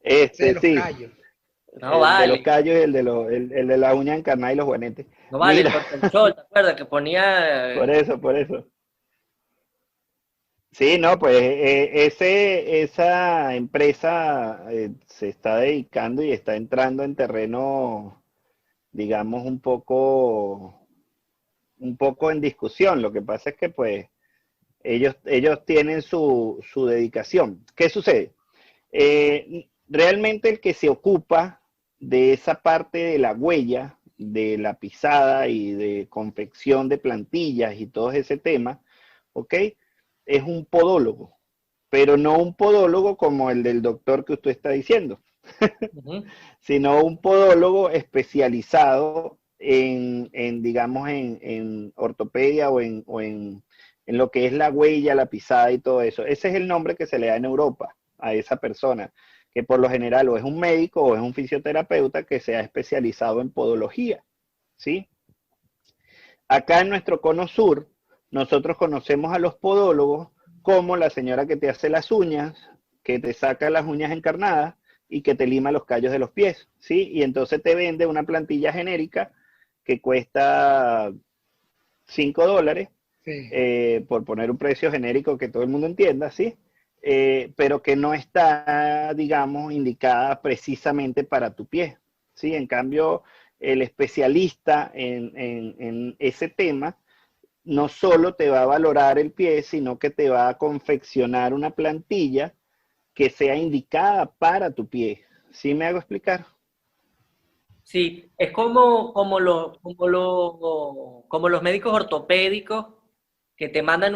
[SPEAKER 1] Ese de los
[SPEAKER 3] Sí,
[SPEAKER 1] callos.
[SPEAKER 2] No
[SPEAKER 3] el de los
[SPEAKER 2] vale,
[SPEAKER 3] callos y el de la uña encarnada y los guanetes.
[SPEAKER 2] no vale, el
[SPEAKER 3] Mira,
[SPEAKER 2] Doctor Chol, ¿te acuerdas? Que ponía...
[SPEAKER 3] por eso. Sí, no, pues esa empresa se está dedicando y está entrando en terreno, digamos, un poco en discusión. Lo que pasa es que, pues, ellos tienen su dedicación. ¿Qué sucede? Realmente el que se ocupa de esa parte de la huella, de la pisada y de confección de plantillas y todo ese tema, ¿ok? Es un podólogo, pero no un podólogo como el del doctor que usted está diciendo,
[SPEAKER 2] Ujú.
[SPEAKER 3] sino un podólogo especializado digamos, en ortopedia en lo que es la huella, la pisada y todo eso. Ese es el nombre que se le da en Europa a esa persona, que por lo general o es un médico o es un fisioterapeuta que se ha especializado en podología, ¿sí? Acá en nuestro cono sur, nosotros conocemos a los podólogos como la señora que te hace las uñas, que te saca las uñas encarnadas y que te lima los callos de los pies, ¿sí? Y entonces te vende una plantilla genérica que cuesta $5,
[SPEAKER 1] Sí.
[SPEAKER 3] por poner un precio genérico que todo el mundo entienda, ¿sí? Pero que no está, digamos, indicada precisamente para tu pie, ¿sí? En cambio, el especialista en ese tema no solo te va a valorar el pie, sino que te va a confeccionar una plantilla que sea indicada para tu pie. ¿Sí me hago explicar?
[SPEAKER 2] Sí, es como los médicos ortopédicos que te mandan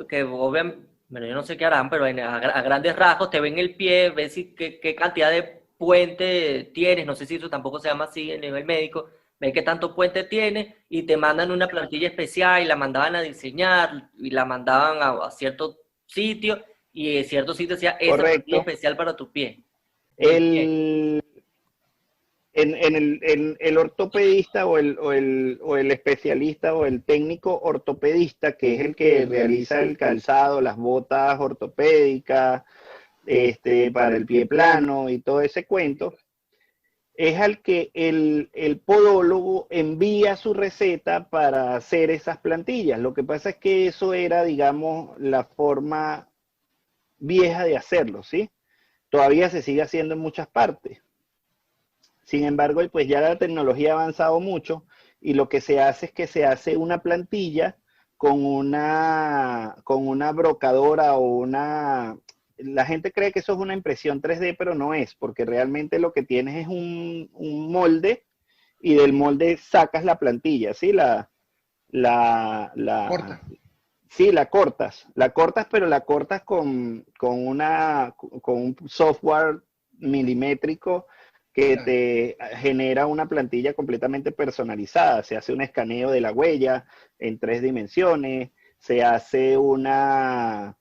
[SPEAKER 2] que obviamente, bueno, yo no sé qué harán, pero a grandes rasgos te ven el pie, ven qué cantidad de puente tienes, no sé si eso tampoco se llama así a nivel médico, ven qué tanto puente tienes y te mandan una plantilla especial y la mandaban a diseñar y la mandaban a cierto sitio y en cierto sitio decía esa plantilla
[SPEAKER 3] Correcto.
[SPEAKER 2] especial para tu pie, del pie.
[SPEAKER 3] El, el ortopedista o el especialista o el técnico ortopedista, que es el que realiza el calzado, las botas ortopédicas, para el pie plano y todo ese cuento, es al que el podólogo envía su receta para hacer esas plantillas. Lo que pasa es que eso era, digamos, la forma vieja de hacerlo, ¿sí? Todavía se sigue haciendo en muchas partes. Sin embargo, pues ya la tecnología ha avanzado mucho y lo que se hace es que se hace una plantilla con una brocadora o una... La gente cree que eso es una impresión 3D, pero no es, porque realmente lo que tienes es un molde y del molde sacas la plantilla, ¿sí? La,
[SPEAKER 1] Corta.
[SPEAKER 3] la, sí, la cortas, pero la cortas con un software milimétrico que
[SPEAKER 1] Claro.
[SPEAKER 3] te genera una plantilla completamente personalizada. Se hace un escaneo de la huella en 3 dimensiones, se hace una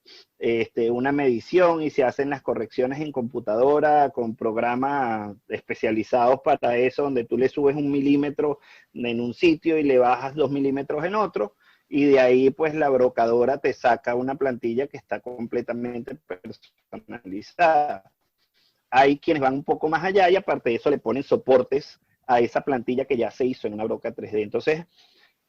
[SPEAKER 3] medición y se hacen las correcciones en computadora con programas especializados para eso, donde tú le subes 1 milímetro en un sitio y le bajas 2 milímetros en otro y de ahí pues la brocadora te saca una plantilla que está completamente personalizada. Hay quienes van un poco más allá y aparte de eso le ponen soportes a esa plantilla que ya se hizo en una broca 3D. Entonces,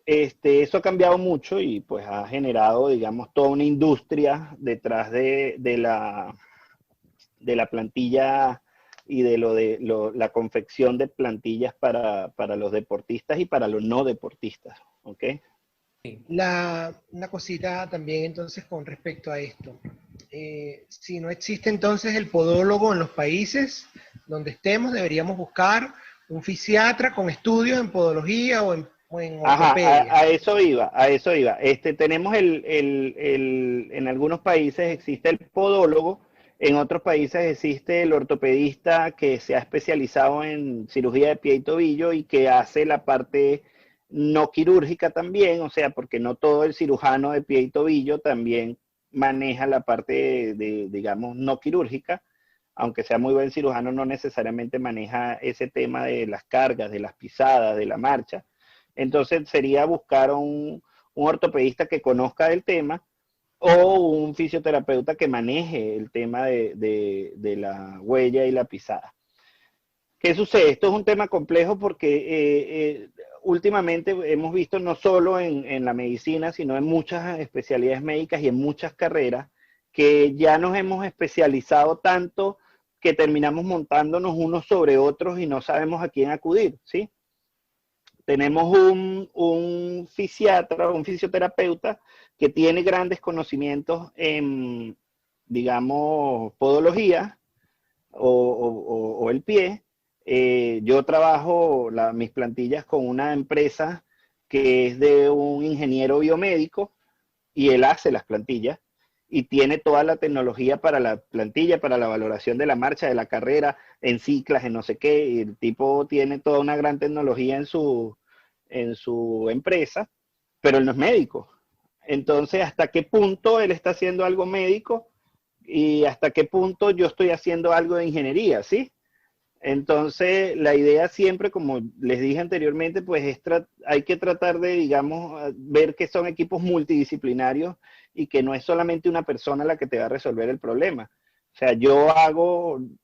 [SPEAKER 3] eso ha cambiado mucho y pues ha generado, digamos, toda una industria detrás de la plantilla y la confección de plantillas para los deportistas y para los no deportistas. ¿Ok?
[SPEAKER 1] Una cosita también entonces con respecto a esto. Si no existe entonces el podólogo en los países donde estemos, deberíamos buscar un fisiatra con estudios en podología o en
[SPEAKER 3] Ajá,
[SPEAKER 1] ortopedia.
[SPEAKER 3] a eso iba, a eso iba. Tenemos en algunos países existe el podólogo, en otros países existe el ortopedista que se ha especializado en cirugía de pie y tobillo y que hace la parte no quirúrgica también, o sea, porque no todo el cirujano de pie y tobillo también maneja la parte digamos, no quirúrgica, aunque sea muy buen cirujano, no necesariamente maneja ese tema de las cargas, de las pisadas, de la marcha. Entonces sería buscar un ortopedista que conozca del tema o un fisioterapeuta que maneje el tema de la huella y la pisada. ¿Qué sucede? Esto es un tema complejo porque últimamente hemos visto no solo en la medicina, sino en muchas especialidades médicas y en muchas carreras, que ya nos hemos especializado tanto que terminamos montándonos unos sobre otros y no sabemos a quién acudir, ¿sí? Tenemos un fisiatra, un fisioterapeuta que tiene grandes conocimientos en, digamos, podología o el pie. Yo trabajo mis plantillas con una empresa que es de un ingeniero biomédico y él hace las plantillas y tiene toda la tecnología para la plantilla, para la valoración de la marcha, de la carrera, en ciclas, en no sé qué. Y el tipo tiene toda una gran tecnología en su empresa, pero él no es médico. Entonces, ¿hasta qué punto él está haciendo algo médico y hasta qué punto yo estoy haciendo algo de ingeniería, ¿sí? Entonces, la idea siempre, como les dije anteriormente, pues hay que tratar de, digamos, ver que son equipos multidisciplinarios y que no es solamente una persona la que te va a resolver el problema. O sea,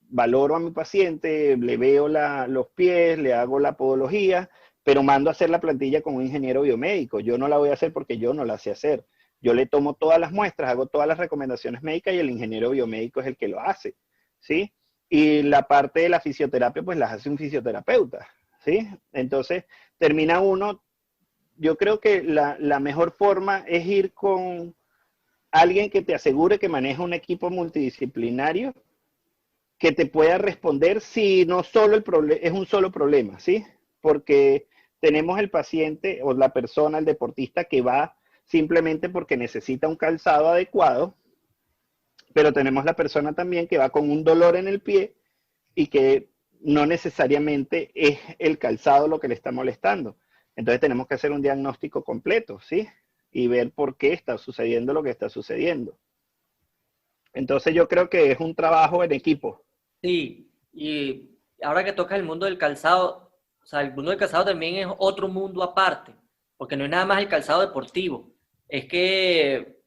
[SPEAKER 3] valoro a mi paciente, le veo los pies, le hago la podología, pero mando a hacer la plantilla con un ingeniero biomédico. Yo no la voy a hacer porque yo no la sé hacer. Yo le tomo todas las muestras, hago todas las recomendaciones médicas y el ingeniero biomédico es el que lo hace, ¿sí? Y la parte de la fisioterapia, pues las hace un fisioterapeuta, ¿sí? Entonces, termina uno, yo creo que la mejor forma es ir con alguien que te asegure que maneja un equipo multidisciplinario que te pueda responder si no solo es un solo problema, ¿sí? Porque tenemos el paciente o la persona, el deportista que va simplemente porque necesita un calzado adecuado, pero tenemos la persona también que va con un dolor en el pie y que no necesariamente es el calzado lo que le está molestando. Entonces tenemos que hacer un diagnóstico completo, ¿sí? Y ver por qué está sucediendo lo que está sucediendo. Entonces yo creo que es un trabajo en equipo.
[SPEAKER 2] Sí, y ahora que tocas el mundo del calzado, o sea, el mundo del calzado también es otro mundo aparte, porque no es nada más el calzado deportivo. Es que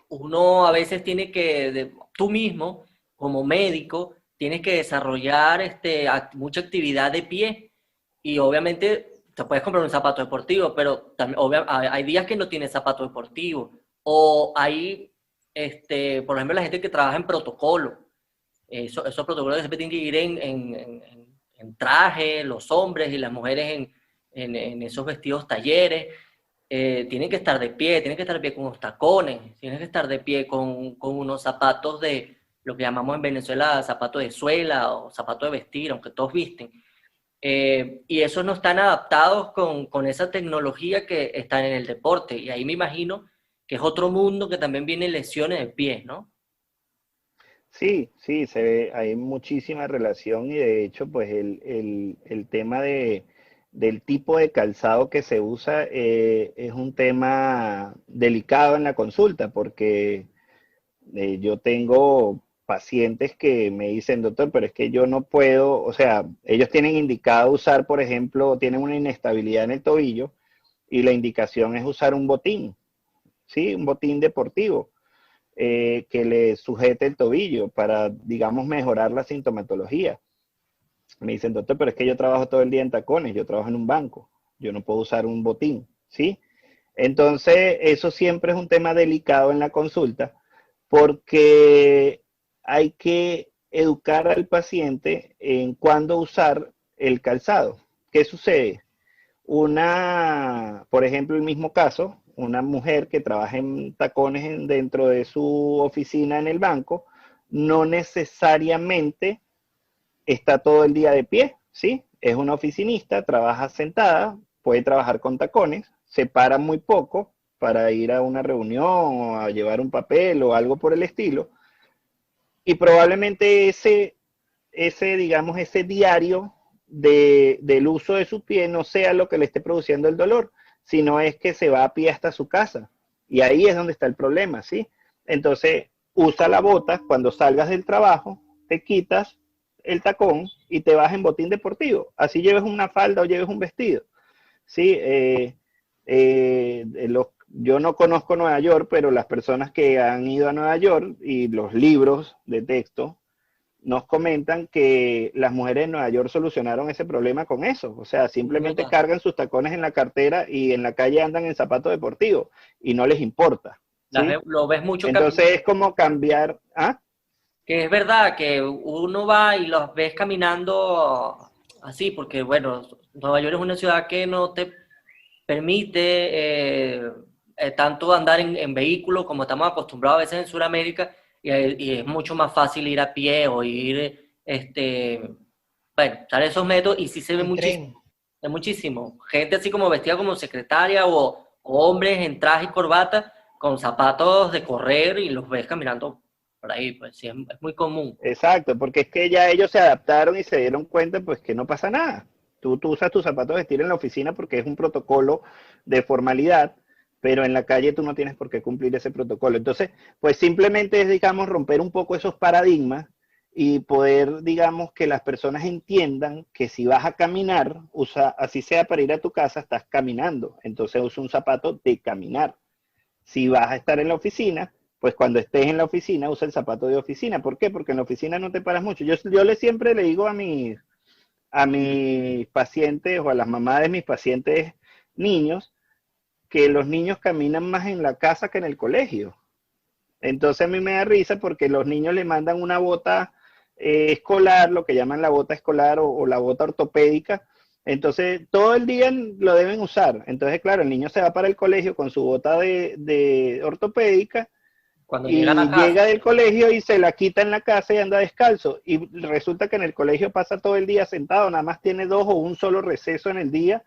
[SPEAKER 2] uno a veces tiene que, tú mismo, como médico, tienes que desarrollar mucha actividad de pie y obviamente te puedes comprar un zapato deportivo, pero también, hay días que no tienes zapato deportivo o hay, por ejemplo, la gente que trabaja en protocolo. Esos protocolos siempre tienen que ir en traje, los hombres y las mujeres en esos vestidos talleres. Tienen que estar de pie, tienen que estar de pie con unos tacones, tienen que estar de pie con unos zapatos de lo que llamamos en Venezuela zapatos de suela o zapatos de vestir, aunque todos visten. Y esos no están adaptados con esa tecnología que están en el deporte. Y ahí me imagino que es otro mundo que también viene lesiones de pies, ¿no?
[SPEAKER 3] Sí, sí, hay muchísima relación y de hecho, pues el tema del tipo de calzado que se usa es un tema delicado en la consulta porque yo tengo pacientes que me dicen, doctor, pero es que yo no puedo, o sea, ellos tienen indicado usar, por ejemplo, tienen una inestabilidad en el tobillo y la indicación es usar un botín, ¿sí? Un botín deportivo que le sujete el tobillo para, digamos, mejorar la sintomatología. Me dicen, doctor, pero es que yo trabajo todo el día en tacones, yo trabajo en un banco, yo no puedo usar un botín, ¿sí? Entonces, eso siempre es un tema delicado en la consulta porque hay que educar al paciente en cuándo usar el calzado. ¿Qué sucede? por ejemplo, el mismo caso, una mujer que trabaja en tacones dentro de su oficina en el banco, no necesariamente está todo el día de pie, ¿sí? Es una oficinista, trabaja sentada, puede trabajar con tacones, se para muy poco para ir a una reunión o a llevar un papel o algo por el estilo, y probablemente digamos, ese diario del uso de su pie no sea lo que le esté produciendo el dolor, sino es que se va a pie hasta su casa. Y ahí es donde está el problema, ¿sí? Entonces, usa la bota cuando salgas del trabajo, te quitas el tacón y te vas en botín deportivo. Así lleves una falda o lleves un vestido, ¿sí? Yo no conozco Nueva York, pero las personas que han ido a Nueva York y los libros de texto nos comentan que las mujeres en Nueva York solucionaron ese problema con eso. O sea, simplemente cargan sus tacones en la cartera y en la calle andan en zapatos deportivos y no les importa, ¿sí?
[SPEAKER 2] Lo ves mucho.
[SPEAKER 3] Entonces es como cambiar. ¿Ah?
[SPEAKER 2] Que es verdad que uno va y los ves caminando así, porque bueno, Nueva York es una ciudad que no te permite tanto andar en vehículo como estamos acostumbrados a veces en Sudamérica, y es mucho más fácil ir a pie o ir, bueno, usar esos métodos, y sí se ve muchísimo, muchísimo. Gente así como vestida como secretaria o hombres en traje y corbata con zapatos de correr y los ves caminando por ahí, pues sí, es muy común.
[SPEAKER 3] Exacto, porque es que ya ellos se adaptaron y se dieron cuenta pues que no pasa nada. Tú usas tus zapatos de vestir en la oficina porque es un protocolo de formalidad, pero en la calle tú no tienes por qué cumplir ese protocolo. Entonces, pues simplemente es, digamos, romper un poco esos paradigmas y poder, digamos, que las personas entiendan que si vas a caminar, así sea para ir a tu casa, estás caminando. Entonces usa un zapato de caminar. Si vas a estar en la oficina, pues cuando estés en la oficina, usa el zapato de oficina. ¿Por qué? Porque en la oficina no te paras mucho. Yo siempre le digo a mis pacientes o a las mamás de mis pacientes niños que los niños caminan más en la casa que en el colegio. Entonces a mí me da risa porque los niños le mandan una bota escolar, lo que llaman la bota escolar o la bota ortopédica. Entonces todo el día lo deben usar. Entonces, claro, el niño se va para el colegio con su bota de ortopédica
[SPEAKER 2] Cuando llega a la
[SPEAKER 3] y
[SPEAKER 2] casa,
[SPEAKER 3] llega del colegio y se la quita en la casa y anda descalzo. Y resulta que en el colegio pasa todo el día sentado, nada más tiene 2 o un solo receso en el día,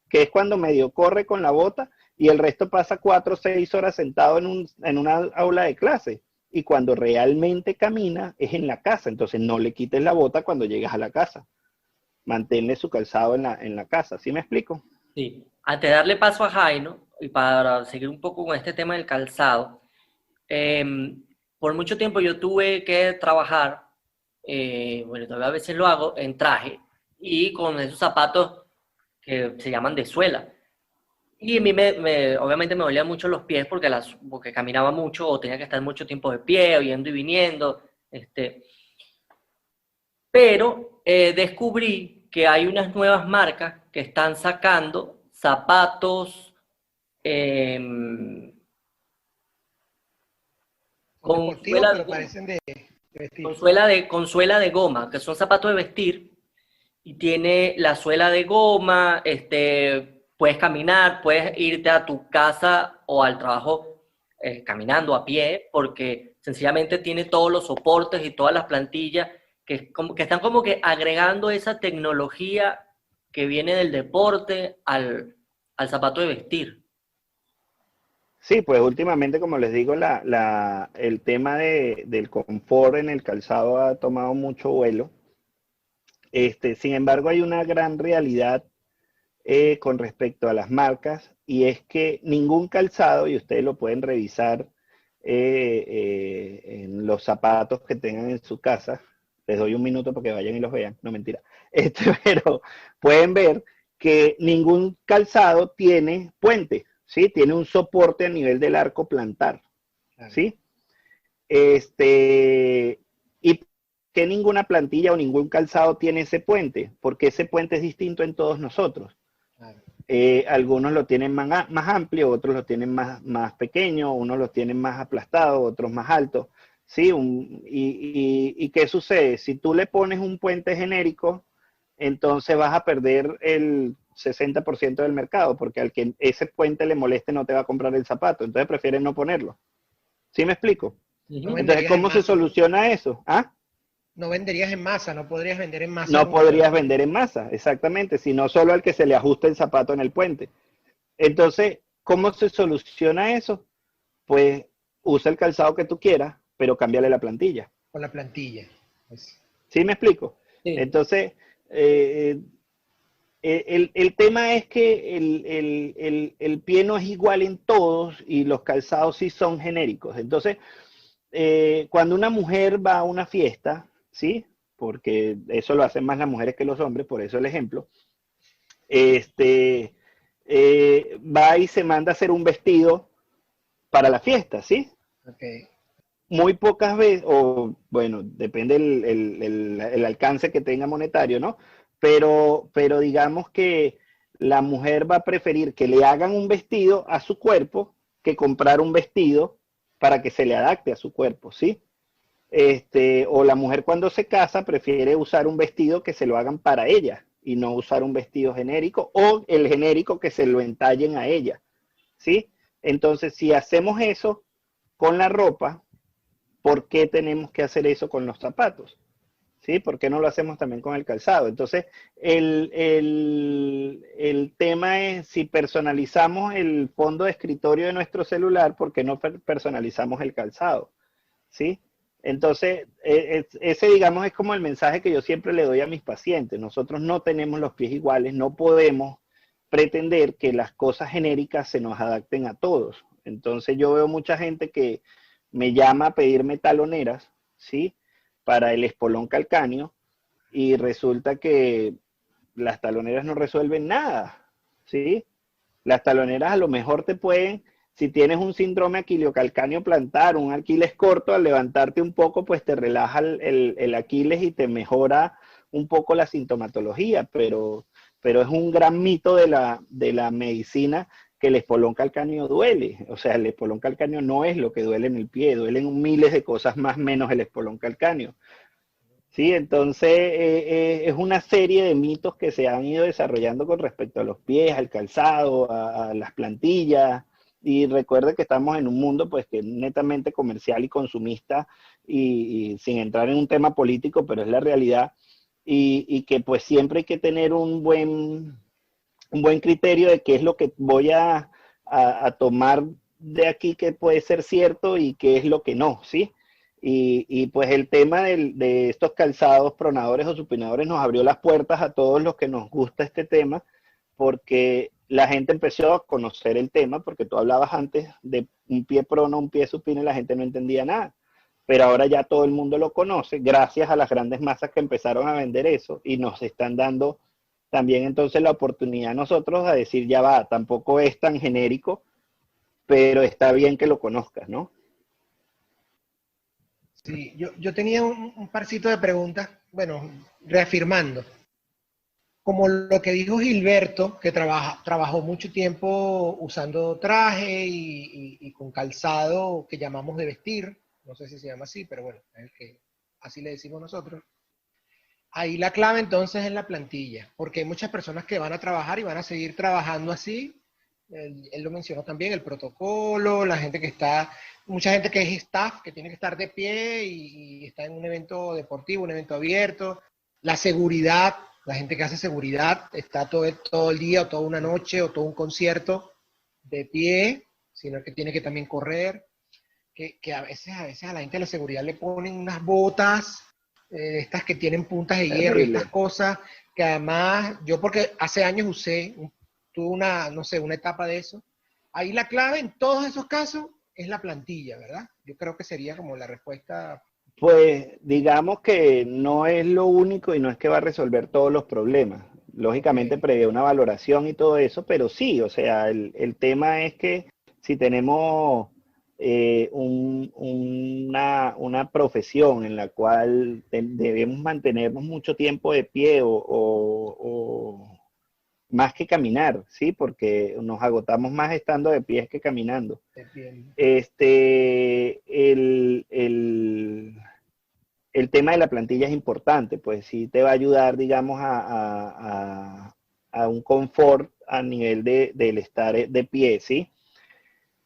[SPEAKER 3] que es cuando medio corre con la bota, y el resto pasa 4 o 6 horas sentado en una aula de clase. Y cuando realmente camina es en la casa, entonces no le quites la bota cuando llegas a la casa. Manténle su calzado en la casa, ¿sí me explico?
[SPEAKER 2] sí. Antes de darle paso a Jaino, y para seguir un poco con este tema del calzado, por mucho tiempo yo tuve que trabajar, bueno, todavía a veces lo hago, en traje y con esos zapatos que se llaman de suela. Y a mí obviamente me dolían mucho los pies porque caminaba mucho o tenía que estar mucho tiempo de pie, yendo y viniendo. Pero descubrí que hay unas nuevas marcas que están sacando zapatos
[SPEAKER 1] Son
[SPEAKER 2] con
[SPEAKER 1] deportivos,
[SPEAKER 2] suela de
[SPEAKER 1] pero
[SPEAKER 2] goma,
[SPEAKER 1] parecen de vestir.
[SPEAKER 2] con suela de goma, que son zapatos de vestir, y tiene la suela de goma, puedes caminar, puedes irte a tu casa o al trabajo caminando a pie, porque sencillamente tiene todos los soportes y todas las plantillas que están como que agregando esa tecnología que viene del deporte al zapato de vestir.
[SPEAKER 3] Sí, pues últimamente, como les digo, el tema del confort en el calzado ha tomado mucho vuelo. Sin embargo, hay una gran realidad con respecto a las marcas, y es que ningún calzado, y ustedes lo pueden revisar en los zapatos que tengan en su casa, les doy un minuto para que vayan y los vean, no mentira, pero pueden ver que ningún calzado tiene puente, ¿sí? Tiene un soporte a nivel del arco plantar, ¿sí? Y que ninguna plantilla o ningún calzado tiene ese puente, porque ese puente es distinto en todos nosotros. Algunos lo tienen más amplio, otros lo tienen más pequeño, unos lo tienen más aplastado, otros más alto. ¿Sí? ¿Y qué sucede? Si tú le pones un puente genérico, entonces vas a perder 60% del mercado, porque al que ese puente le moleste no te va a comprar el zapato, entonces prefieren no ponerlo. ¿Sí me explico?
[SPEAKER 1] No
[SPEAKER 2] Ujú.
[SPEAKER 3] Entonces,
[SPEAKER 1] venderías en
[SPEAKER 3] ¿cómo se
[SPEAKER 1] masa.
[SPEAKER 3] soluciona eso? ¿Ah?
[SPEAKER 1] No venderías en masa, no podrías vender en masa
[SPEAKER 3] No
[SPEAKER 1] con el
[SPEAKER 3] podrías
[SPEAKER 1] zapato.
[SPEAKER 3] vender en masa, exactamente, sino solo al que se le ajuste el zapato en el puente. Entonces, ¿cómo se soluciona eso? Pues usa el calzado que tú quieras, pero cámbiale la plantilla.
[SPEAKER 1] Con la plantilla. Pues,
[SPEAKER 3] ¿Sí me explico?
[SPEAKER 2] Sí.
[SPEAKER 3] Entonces, eh, el tema es que el pie no es igual en todos y los calzados sí son genéricos. Entonces, cuando una mujer va a una fiesta, ¿sí? Porque eso lo hacen más las mujeres que los hombres, por eso el ejemplo, este, va y se manda a hacer un vestido para la fiesta, ¿sí?
[SPEAKER 1] ok.
[SPEAKER 3] Muy pocas veces, o bueno, depende el alcance que tenga monetario, ¿no? Pero digamos que la mujer va a preferir que le hagan un vestido a su cuerpo que comprar un vestido para que se le adapte a su cuerpo, ¿sí? O la mujer cuando se casa prefiere usar un vestido que se lo hagan para ella y no usar un vestido genérico o el genérico que se lo entallen a ella, ¿sí? Entonces, si hacemos eso con la ropa, ¿por qué tenemos que hacer eso con los zapatos? ¿Sí? ¿Por qué no lo hacemos también con el calzado? Entonces, el tema es si personalizamos el fondo de escritorio de nuestro celular, ¿por qué no personalizamos el calzado? ¿Sí? Entonces, ese digamos es como el mensaje que yo siempre le doy a mis pacientes. Nosotros no tenemos los pies iguales, no podemos pretender que las cosas genéricas se nos adapten a todos. Entonces yo veo mucha gente que me llama a pedirme taloneras, ¿sí? Para el espolón calcáneo y resulta que las taloneras no resuelven nada, ¿sí? Las taloneras a lo mejor te pueden, si tienes un síndrome aquiliocalcáneo plantar, un Aquiles corto, al levantarte un poco, pues te relaja el Aquiles y te mejora un poco la sintomatología, pero es un gran mito de la medicina que el espolón calcáneo duele. O sea, el espolón calcáneo no es lo que duele en el pie, duelen miles de cosas más menos el espolón calcáneo. Sí, entonces es una serie de mitos que se han ido desarrollando con respecto a los pies, al calzado, a las plantillas. Y recuerde que estamos en un mundo pues que es netamente comercial y consumista y sin entrar en un tema político, pero es la realidad. Y que pues siempre hay que tener un buen criterio de qué es lo que voy a tomar de aquí que puede ser cierto y qué es lo que no, ¿sí? Y pues el tema de estos calzados pronadores o supinadores nos abrió las puertas a todos los que nos gusta este tema, porque la gente empezó a conocer el tema, porque tú hablabas antes de un pie prono, un pie supino y la gente no entendía nada. Pero ahora ya todo el mundo lo conoce, gracias a las grandes masas que empezaron a vender eso y nos están dando también entonces la oportunidad a nosotros a decir, ya va, tampoco es tan genérico, pero está bien que lo conozcas, ¿no?
[SPEAKER 1] Sí, yo tenía un parcito de preguntas, bueno, reafirmando. Como lo que dijo Gilberto, que trabajó mucho tiempo usando traje y con calzado que llamamos de vestir, no sé si se llama así, pero bueno, es que así le decimos nosotros. Ahí la clave entonces es la plantilla, porque hay muchas personas que van a trabajar y van a seguir trabajando así. Él lo mencionó también, el protocolo, la gente que está, mucha gente que es staff, que tiene que estar de pie y está en un evento deportivo, un evento abierto. La seguridad, la gente que hace seguridad está todo el día o toda una noche o todo un concierto de pie, sino que tiene que también correr. Que a veces a la gente de la seguridad le ponen unas botas, estas que tienen puntas de hierro y estas
[SPEAKER 3] Terrible.
[SPEAKER 1] cosas, que además, yo porque hace años tuve una, no sé, una etapa de eso. Ahí la clave en todos esos casos es la plantilla, ¿verdad? Yo creo que sería como la respuesta.
[SPEAKER 3] Pues digamos que no es lo único y no es que va a resolver todos los problemas.
[SPEAKER 1] Ok,
[SPEAKER 3] Lógicamente prevé una valoración y todo eso, pero sí, o sea, el tema es que si tenemos una profesión en la cual debemos mantenernos mucho tiempo de pie o más que caminar, ¿sí? Porque nos agotamos más estando de pies que caminando.
[SPEAKER 1] entiendo.
[SPEAKER 3] El tema de la plantilla es importante, pues sí te va a ayudar, digamos, a un confort a nivel del estar de pie, ¿sí?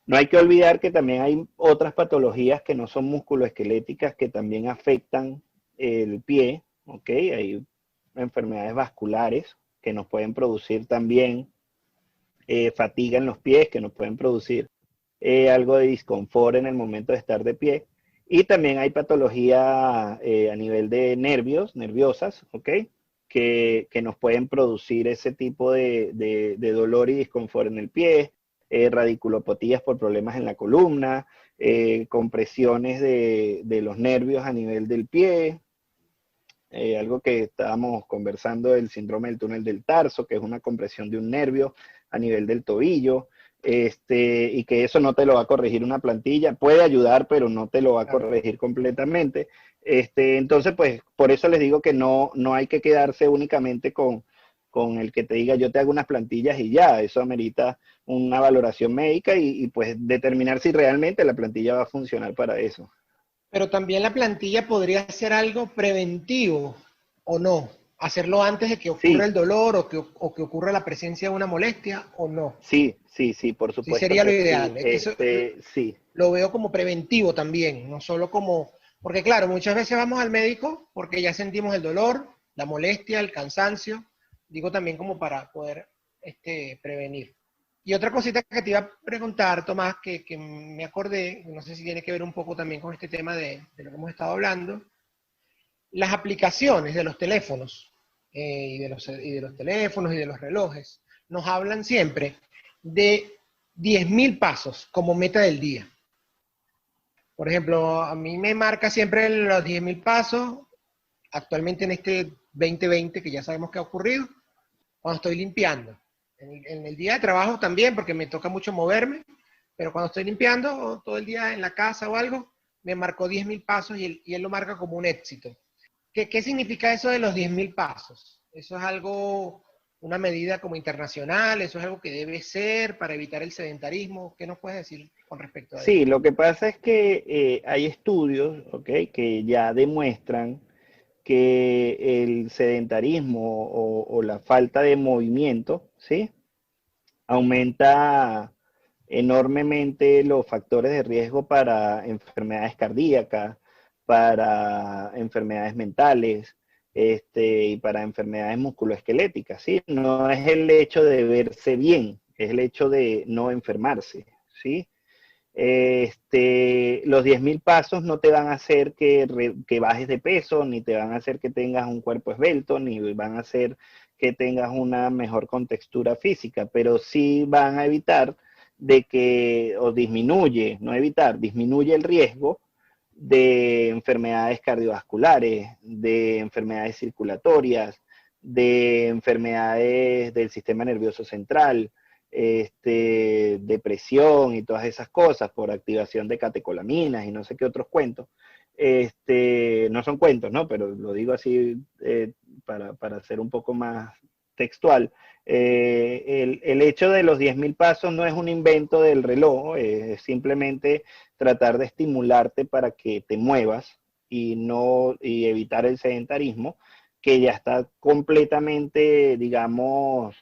[SPEAKER 3] No hay que olvidar que también hay otras patologías que no son musculoesqueléticas que también afectan el pie, ¿ok? Hay enfermedades vasculares que nos pueden producir también fatiga en los pies, que nos pueden producir algo de disconfort en el momento de estar de pie. Y también hay patología a nivel de nervios, nerviosas, ¿ok? Que nos pueden producir ese tipo de dolor y disconfort en el pie, radiculopatías por problemas en la columna, compresiones de los nervios a nivel del pie, algo que estábamos conversando, el síndrome del túnel del tarso, que es una compresión de un nervio a nivel del tobillo, y que eso no te lo va a corregir una plantilla, puede ayudar, pero no te lo va a corregir completamente. Entonces, pues, por eso les digo que no hay que quedarse únicamente con el que te diga yo te hago unas plantillas y ya, eso amerita una valoración médica y pues determinar si realmente la plantilla va a funcionar para eso.
[SPEAKER 1] Pero también la plantilla podría ser algo preventivo, ¿o no? Hacerlo antes de que ocurra
[SPEAKER 3] Sí,
[SPEAKER 1] el dolor o que ocurra la presencia de una molestia, ¿o no?
[SPEAKER 3] sí, por
[SPEAKER 1] Sí
[SPEAKER 3] supuesto
[SPEAKER 1] sería lo
[SPEAKER 3] que sí.
[SPEAKER 1] ideal. Eso
[SPEAKER 3] Sí,
[SPEAKER 1] lo veo como preventivo también, no solo como... Porque claro, muchas veces vamos al médico porque ya sentimos el dolor, la molestia, el cansancio. Digo también como para poder prevenir. Y otra cosita que te iba a preguntar, Tomás, que me acordé, no sé si tiene que ver un poco también con este tema de lo que hemos estado hablando, las aplicaciones de los teléfonos, y de los teléfonos y de los relojes, nos hablan siempre de 10.000 pasos como meta del día. Por ejemplo, a mí me marca siempre los 10.000 pasos, actualmente en este 2020, que ya sabemos que ha ocurrido, cuando estoy limpiando. En el día de trabajo también, porque me toca mucho moverme, pero cuando estoy limpiando o todo el día en la casa o algo, me marcó 10.000 pasos y él lo marca como un éxito. ¿Qué significa eso de los 10.000 pasos? ¿Eso es algo, una medida como internacional? ¿Eso es algo que debe ser para evitar el sedentarismo? ¿Qué nos puedes decir con respecto a ello?
[SPEAKER 3] sí, lo que pasa es que hay estudios, ¿ok? Que ya demuestran que el sedentarismo o la falta de movimiento, ¿sí? Aumenta enormemente los factores de riesgo para enfermedades cardíacas, para enfermedades mentales, y para enfermedades musculoesqueléticas, ¿sí? No es el hecho de verse bien, es el hecho de no enfermarse, ¿sí? Los 10.000 pasos no te van a hacer que bajes de peso, ni te van a hacer que tengas un cuerpo esbelto, ni van a hacer que tengas una mejor contextura física, pero sí van a evitar de que, o disminuye, no evitar, disminuye el riesgo de enfermedades cardiovasculares, de enfermedades circulatorias, de enfermedades del sistema nervioso central, depresión y todas esas cosas por activación de catecolaminas y no sé qué otros cuentos. No son cuentos, ¿no? Pero lo digo así para ser un poco más textual. El hecho de los 10.000 pasos no es un invento del reloj, es simplemente tratar de estimularte para que te muevas y evitar el sedentarismo, que ya está completamente, digamos,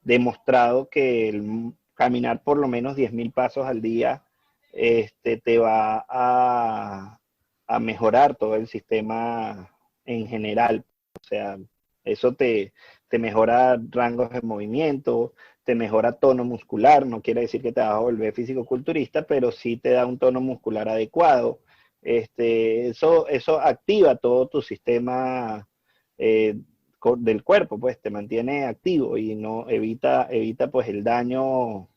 [SPEAKER 3] demostrado que el caminar por lo menos 10.000 pasos al día te va a mejorar todo el sistema en general. O sea, eso te mejora rangos de movimiento, te mejora tono muscular, no quiere decir que te vas a volver físico-culturista, pero sí te da un tono muscular adecuado. Eso activa todo tu sistema del cuerpo, pues te mantiene activo y no evita pues el daño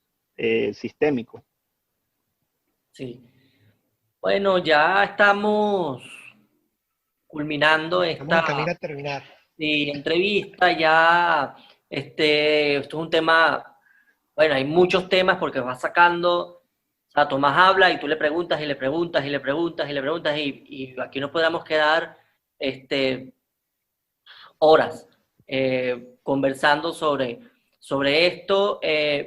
[SPEAKER 3] sistémico.
[SPEAKER 2] Sí. Bueno, ya estamos culminando
[SPEAKER 1] Estamos en
[SPEAKER 2] esta
[SPEAKER 1] camino a terminar.
[SPEAKER 2] entrevista. Ya, esto es un tema, bueno, hay muchos temas porque va sacando, o sea, Tomás habla y tú le preguntas y le preguntas y le preguntas y le preguntas y aquí nos podamos quedar horas conversando sobre esto.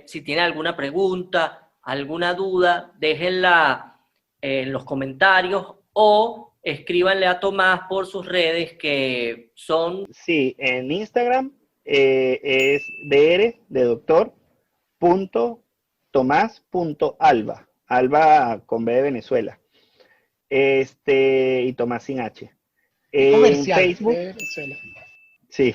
[SPEAKER 2] Si tienen alguna pregunta, alguna duda, déjenla en los comentarios o escríbanle a Tomás por sus redes que son...
[SPEAKER 3] Sí, en Instagram es dr, de doctor, punto, tomás, punto, alba. Alba con B de Venezuela. Y Tomás sin H. En
[SPEAKER 1] Comercial
[SPEAKER 3] Facebook,
[SPEAKER 1] de Venezuela.
[SPEAKER 3] sí.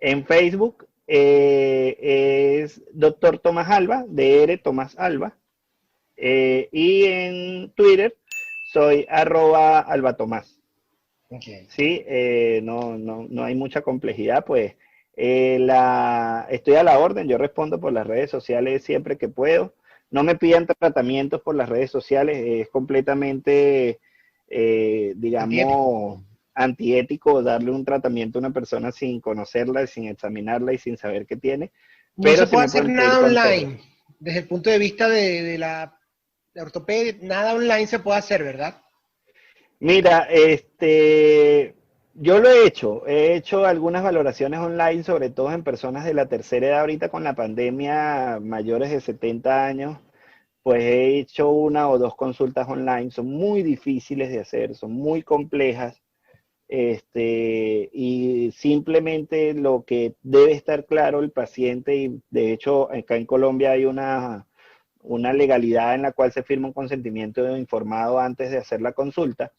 [SPEAKER 3] En Facebook es doctor Tomás Alba, dr Tomás Alba. Y en Twitter soy @albatomás.
[SPEAKER 1] Okay.
[SPEAKER 3] Sí, no hay mucha complejidad, pues estoy a la orden, yo respondo por las redes sociales siempre que puedo. No me pidan tratamientos por las redes sociales, es completamente,
[SPEAKER 1] Antiético.
[SPEAKER 3] digamos, antiético darle un tratamiento a una persona sin conocerla, sin examinarla y sin saber qué tiene,
[SPEAKER 1] No
[SPEAKER 3] pero
[SPEAKER 1] se
[SPEAKER 3] sí
[SPEAKER 1] puede
[SPEAKER 3] me
[SPEAKER 1] hacer
[SPEAKER 3] pueden pedir
[SPEAKER 1] nada
[SPEAKER 3] consejos.
[SPEAKER 1] online. Desde el punto de vista de la ortopedia, nada online se puede hacer, ¿verdad?
[SPEAKER 3] Mira, yo lo he hecho algunas valoraciones online, sobre todo en personas de la tercera edad ahorita con la pandemia, mayores de 70 años, pues he hecho una o dos consultas online, son muy difíciles de hacer, son muy complejas, y simplemente lo que debe estar claro el paciente, y de hecho acá en Colombia hay una legalidad en la cual se firma un consentimiento informado antes de hacer la consulta,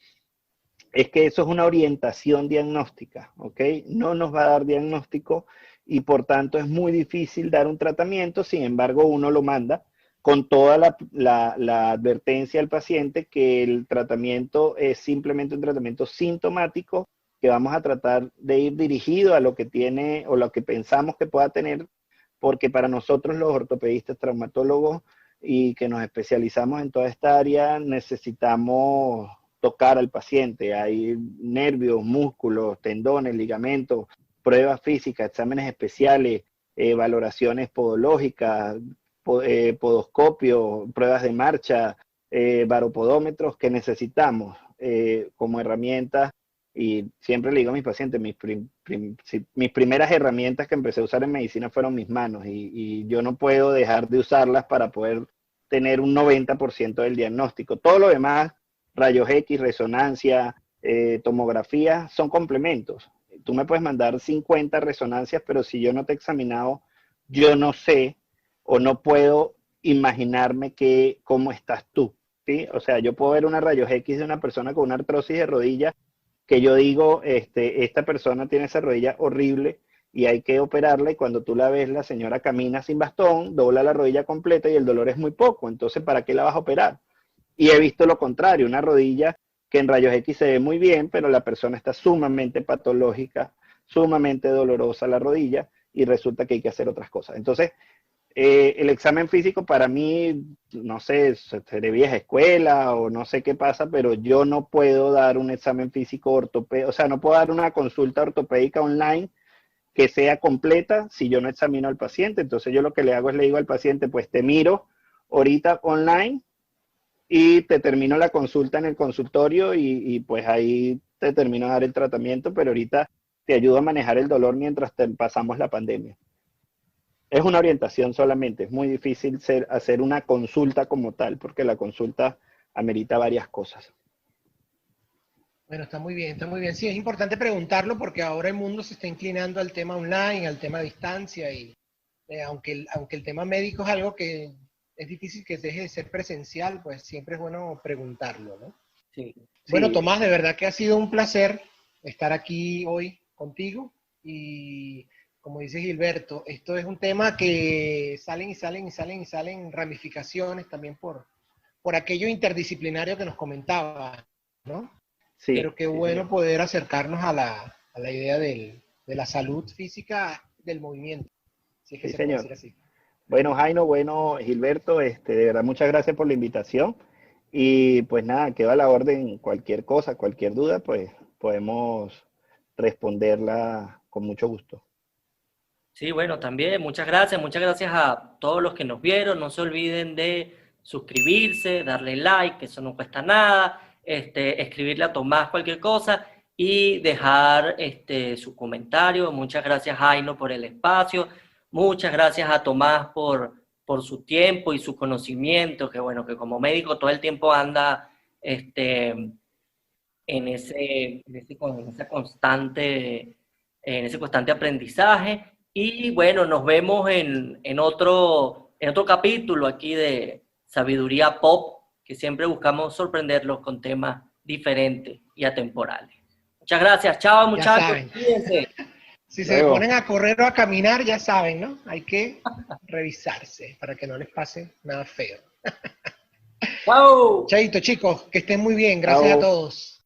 [SPEAKER 3] es que eso es una orientación diagnóstica, ¿ok? No nos va a dar diagnóstico y por tanto es muy difícil dar un tratamiento, sin embargo uno lo manda con toda la advertencia al paciente que el tratamiento es simplemente un tratamiento sintomático, que vamos a tratar de ir dirigido a lo que tiene o lo que pensamos que pueda tener, porque para nosotros los ortopedistas, traumatólogos y que nos especializamos en toda esta área, necesitamos tocar al paciente. Hay nervios, músculos, tendones, ligamentos, pruebas físicas, exámenes especiales, valoraciones podológicas, podoscopio, pruebas de marcha, baropodómetros que necesitamos como herramientas. Y siempre le digo a mis pacientes, mis primeras herramientas que empecé a usar en medicina fueron mis manos y yo no puedo dejar de usarlas para poder tener un 90% del diagnóstico. Todo lo demás, rayos X, resonancia, tomografía, son complementos. Tú me puedes mandar 50 resonancias, pero si yo no te he examinado, yo no sé o no puedo imaginarme cómo estás tú. ¿Sí? O sea, yo puedo ver una rayos X de una persona con una artrosis de rodilla que yo digo, esta persona tiene esa rodilla horrible y hay que operarla, y cuando tú la ves, la señora camina sin bastón, dobla la rodilla completa y el dolor es muy poco, entonces ¿para qué la vas a operar? Y he visto lo contrario, una rodilla que en rayos X se ve muy bien, pero la persona está sumamente patológica, sumamente dolorosa la rodilla, y resulta que hay que hacer otras cosas. Entonces, el examen físico para mí, no sé, seré vieja escuela o no sé qué pasa, pero yo no puedo dar un examen físico ortopédico, o sea, no puedo dar una consulta ortopédica online que sea completa si yo no examino al paciente. Entonces yo lo que le hago es le digo al paciente, pues te miro ahorita online y te termino la consulta en el consultorio y pues ahí te termino de dar el tratamiento, pero ahorita te ayudo a manejar el dolor mientras pasamos la pandemia. Es una orientación solamente, es muy difícil hacer una consulta como tal, porque la consulta amerita varias cosas.
[SPEAKER 1] Bueno, está muy bien, está muy bien. Sí, es importante preguntarlo porque ahora el mundo se está inclinando al tema online, al tema a distancia y aunque el tema médico es algo que es difícil que deje de ser presencial, pues siempre es bueno preguntarlo, ¿no?
[SPEAKER 2] Sí.
[SPEAKER 1] Bueno,
[SPEAKER 3] Sí,
[SPEAKER 1] Tomás, de verdad que ha sido un placer estar aquí hoy contigo y como dice Gilberto, esto es un tema que salen y salen y salen y salen ramificaciones también por aquello interdisciplinario que nos comentaba, ¿no?
[SPEAKER 3] sí,
[SPEAKER 1] Pero qué
[SPEAKER 3] sí,
[SPEAKER 1] bueno
[SPEAKER 3] señor.
[SPEAKER 1] poder acercarnos a la idea de la salud física del movimiento, si es que
[SPEAKER 3] Sí,
[SPEAKER 1] se puede
[SPEAKER 3] señor.
[SPEAKER 1] decir así.
[SPEAKER 3] Bueno, Jaino, bueno, Gilberto, de verdad muchas gracias por la invitación. Y pues nada, queda a la orden cualquier cosa, cualquier duda, pues podemos responderla con mucho gusto.
[SPEAKER 2] Sí, bueno, también muchas gracias a todos los que nos vieron. No se olviden de suscribirse, darle like, que eso no cuesta nada, escribirle a Tomás cualquier cosa y dejar su comentario. Muchas gracias, Jaino, por el espacio. Muchas gracias a Tomás por su tiempo y su conocimiento, que bueno, que como médico todo el tiempo anda en ese constante aprendizaje. Y bueno, nos vemos en otro capítulo aquí de Sabiduría Pop, que siempre buscamos sorprenderlos con temas diferentes y atemporales. Muchas gracias. Chao,
[SPEAKER 1] Ya
[SPEAKER 2] muchachos.
[SPEAKER 1] saben.
[SPEAKER 2] Cuídense.
[SPEAKER 1] Si se
[SPEAKER 3] Luego.
[SPEAKER 1] ponen a correr o a caminar, ya saben, ¿no? Hay que revisarse para que no les pase nada feo.
[SPEAKER 2] Chao.
[SPEAKER 1] Chaito, chicos, que estén muy bien. Gracias a
[SPEAKER 3] Chao.
[SPEAKER 1] todos.